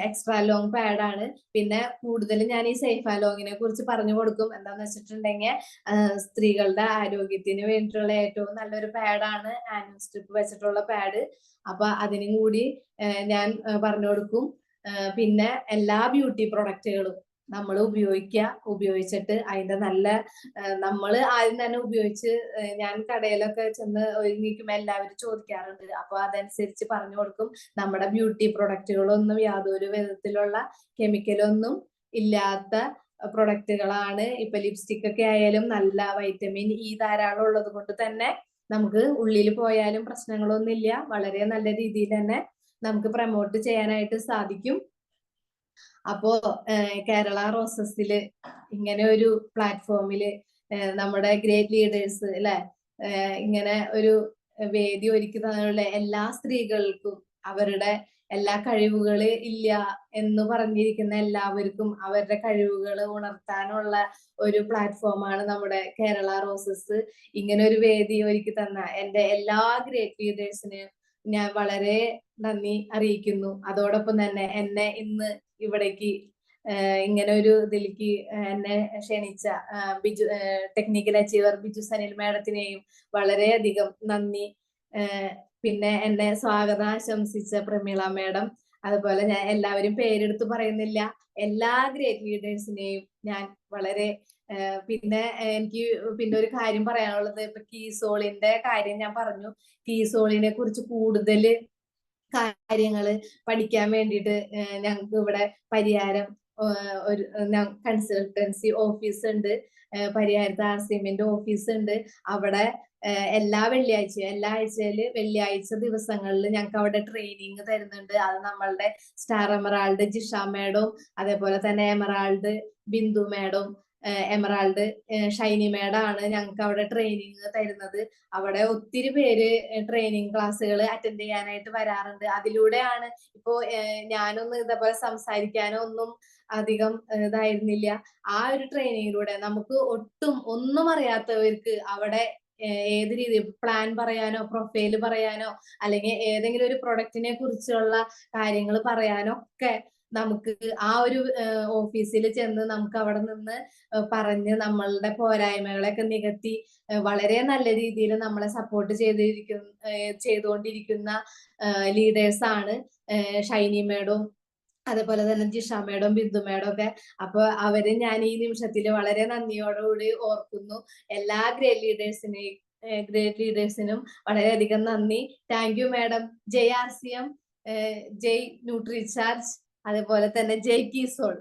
എക്സ്ട്രാ ലോങ് പാഡാണ്. പിന്നെ കൂടുതൽ ഞാൻ ഈ സേഫ് ലോങ്ങിനെ കുറിച്ച് പറഞ്ഞു കൊടുക്കും. എന്താന്ന് വെച്ചിട്ടുണ്ടെങ്കിൽ സ്ത്രീകളുടെ ആരോഗ്യത്തിന് വേണ്ടിയിട്ടുള്ള ഏറ്റവും നല്ലൊരു പാഡാണ് ആനിയോൺ സ്ട്രിപ്പ് വെച്ചിട്ടുള്ള പാഡ്. അപ്പൊ അതിനും കൂടി ഞാൻ പറഞ്ഞു കൊടുക്കും. പിന്നെ എല്ലാ ബ്യൂട്ടി പ്രൊഡക്റ്റുകളും നമ്മൾ ഉപയോഗിച്ചിട്ട് അതിന്റെ നല്ല നമ്മൾ ആദ്യം തന്നെ ഉപയോഗിച്ച്, ഞാൻ കടയിലൊക്കെ ചെന്ന് ഒരുങ്ങിക്കുമ്പോൾ എല്ലാവരും ചോദിക്കാറുണ്ട്. അപ്പൊ അതനുസരിച്ച് പറഞ്ഞു കൊടുക്കും. നമ്മുടെ ബ്യൂട്ടി പ്രൊഡക്റ്റുകളൊന്നും യാതൊരു വിധത്തിലുള്ള കെമിക്കലൊന്നും ഇല്ലാത്ത പ്രൊഡക്റ്റുകളാണ്. ഇപ്പൊ ലിപ്സ്റ്റിക് ഒക്കെ ആയാലും നല്ല വൈറ്റമിൻ ഇ ധാരാളം ഉള്ളത് കൊണ്ട് തന്നെ നമുക്ക് ഉള്ളിൽ പോയാലും പ്രശ്നങ്ങളൊന്നുമില്ല. വളരെ നല്ല രീതിയിൽ തന്നെ നമുക്ക് പ്രൊമോട്ട് ചെയ്യാനായിട്ട് സാധിക്കും. അപ്പോ കേരള റോസസില് ഇങ്ങനെ ഒരു പ്ലാറ്റ്ഫോമില് നമ്മുടെ ഗ്രേറ്റ് ലീഡേഴ്സ് അല്ലെ, ഇങ്ങനെ ഒരു വേദി ഒരുക്കി തന്നുള്ള എല്ലാ സ്ത്രീകൾക്കും അവരുടെ എല്ലാ കഴിവുകൾ ഇല്ല എന്ന് പറഞ്ഞിരിക്കുന്ന എല്ലാവർക്കും അവരുടെ കഴിവുകൾ ഉണർത്താനുള്ള ഒരു പ്ലാറ്റ്ഫോമാണ് നമ്മുടെ കേരള റോസസ്. ഇങ്ങനെ ഒരു വേദി ഒരുക്കി തന്ന എന്റെ എല്ലാ ഗ്രേറ്റ് ലീഡേഴ്സിനെയും ഞാൻ വളരെ നന്ദി അറിയിക്കുന്നു. അതോടൊപ്പം തന്നെ എന്നെ ഇന്ന് ഇവിടേക്ക് ഇങ്ങനെ ഒരു ഇതിലേക്ക് എന്നെ ക്ഷണിച്ച ബിജു ടെക്നിക്കൽ അച്ചീവർ ബിജു സനിൽ മാഡത്തിനെയും വളരെയധികം നന്ദി. പിന്നെ എന്നെ സ്വാഗതം ആശംസിച്ച പ്രമീള മാഡം, അതുപോലെ ഞാൻ എല്ലാവരും പേരെടുത്ത് പറയുന്നില്ല, എല്ലാ ഗ്രേറ്റ് ലീഡേഴ്സിനെയും ഞാൻ വളരെ പിന്നെ എനിക്ക് പിന്നെ ഒരു കാര്യം പറയാനുള്ളത്, ഇപ്പൊ കീസോളിന്റെ കാര്യം ഞാൻ പറഞ്ഞു. കീസോളിനെ കുറിച്ച് കൂടുതൽ കാര്യങ്ങള് പഠിക്കാൻ വേണ്ടിയിട്ട് ഞങ്ങൾക്ക് ഇവിടെ പരിയാരം ഒരു കൺസൾട്ടൻസി ഓഫീസ് ഉണ്ട്, പരിയാരത്ത് ആർസിഎമ്മിന്റെ ഓഫീസ് ഉണ്ട്. അവിടെ എല്ലാ ആഴ്ചയില് വെള്ളിയാഴ്ച ദിവസങ്ങളിൽ ഞങ്ങൾക്ക് അവിടെ ട്രെയിനിങ് തരുന്നുണ്ട്. അത് നമ്മളുടെ സ്റ്റാർ എമറാൾഡ് ജിഷ മേഡവും, അതേപോലെ തന്നെ എമറാൾഡ് ബിന്ദു മേഡവും, എമറാൾഡ് ഷൈനി മേഡാണ് ഞങ്ങൾക്ക് അവിടെ ട്രെയിനിങ് തരുന്നത്. അവിടെ ഒത്തിരി പേര് ട്രെയിനിങ് ക്ലാസ്സുകൾ അറ്റൻഡ് ചെയ്യാനായിട്ട് വരാറുണ്ട്. അതിലൂടെയാണ് ഇപ്പോ ഞാനൊന്നും ഇതേപോലെ സംസാരിക്കാനോ ഒന്നും അധികം ഇതായിരുന്നില്ല. ആ ഒരു ട്രെയിനിങ്ങിലൂടെ നമുക്ക് ഒന്നും അറിയാത്തവർക്ക് അവിടെ ഏത് രീതി പ്ലാൻ പറയാനോ പ്രൊഫൈല് പറയാനോ അല്ലെങ്കിൽ ഏതെങ്കിലും ഒരു പ്രൊഡക്റ്റിനെ കുറിച്ചുള്ള കാര്യങ്ങൾ പറയാനോ ഒക്കെ നമുക്ക് ആ ഒരു ഓഫീസിൽ ചെന്ന് നമുക്ക് അവിടെ നിന്ന് പറഞ്ഞ് നമ്മളുടെ പോരായ്മകളൊക്കെ നികത്തി വളരെ നല്ല രീതിയിൽ നമ്മളെ സപ്പോർട്ട് ചെയ്തുകൊണ്ടിരിക്കുന്ന ലീഡേഴ്സ് ആണ് ഷൈനി മേഡവും, അതേപോലെ തന്നെ ജിഷ മേഡം, ബിന്ദു മേഡം ഒക്കെ. അപ്പൊ അവര് ഞാൻ ഈ നിമിഷത്തിൽ വളരെ നന്ദിയോടുകൂടി ഓർക്കുന്നു. എല്ലാ ഗ്രേറ്റ് ലീഡേഴ്സിനും വളരെയധികം നന്ദി. Thank you madam. Jai RCM, Jai Nutricharge, അതേപോലെ തന്നെ ജയ് കീസോൾ.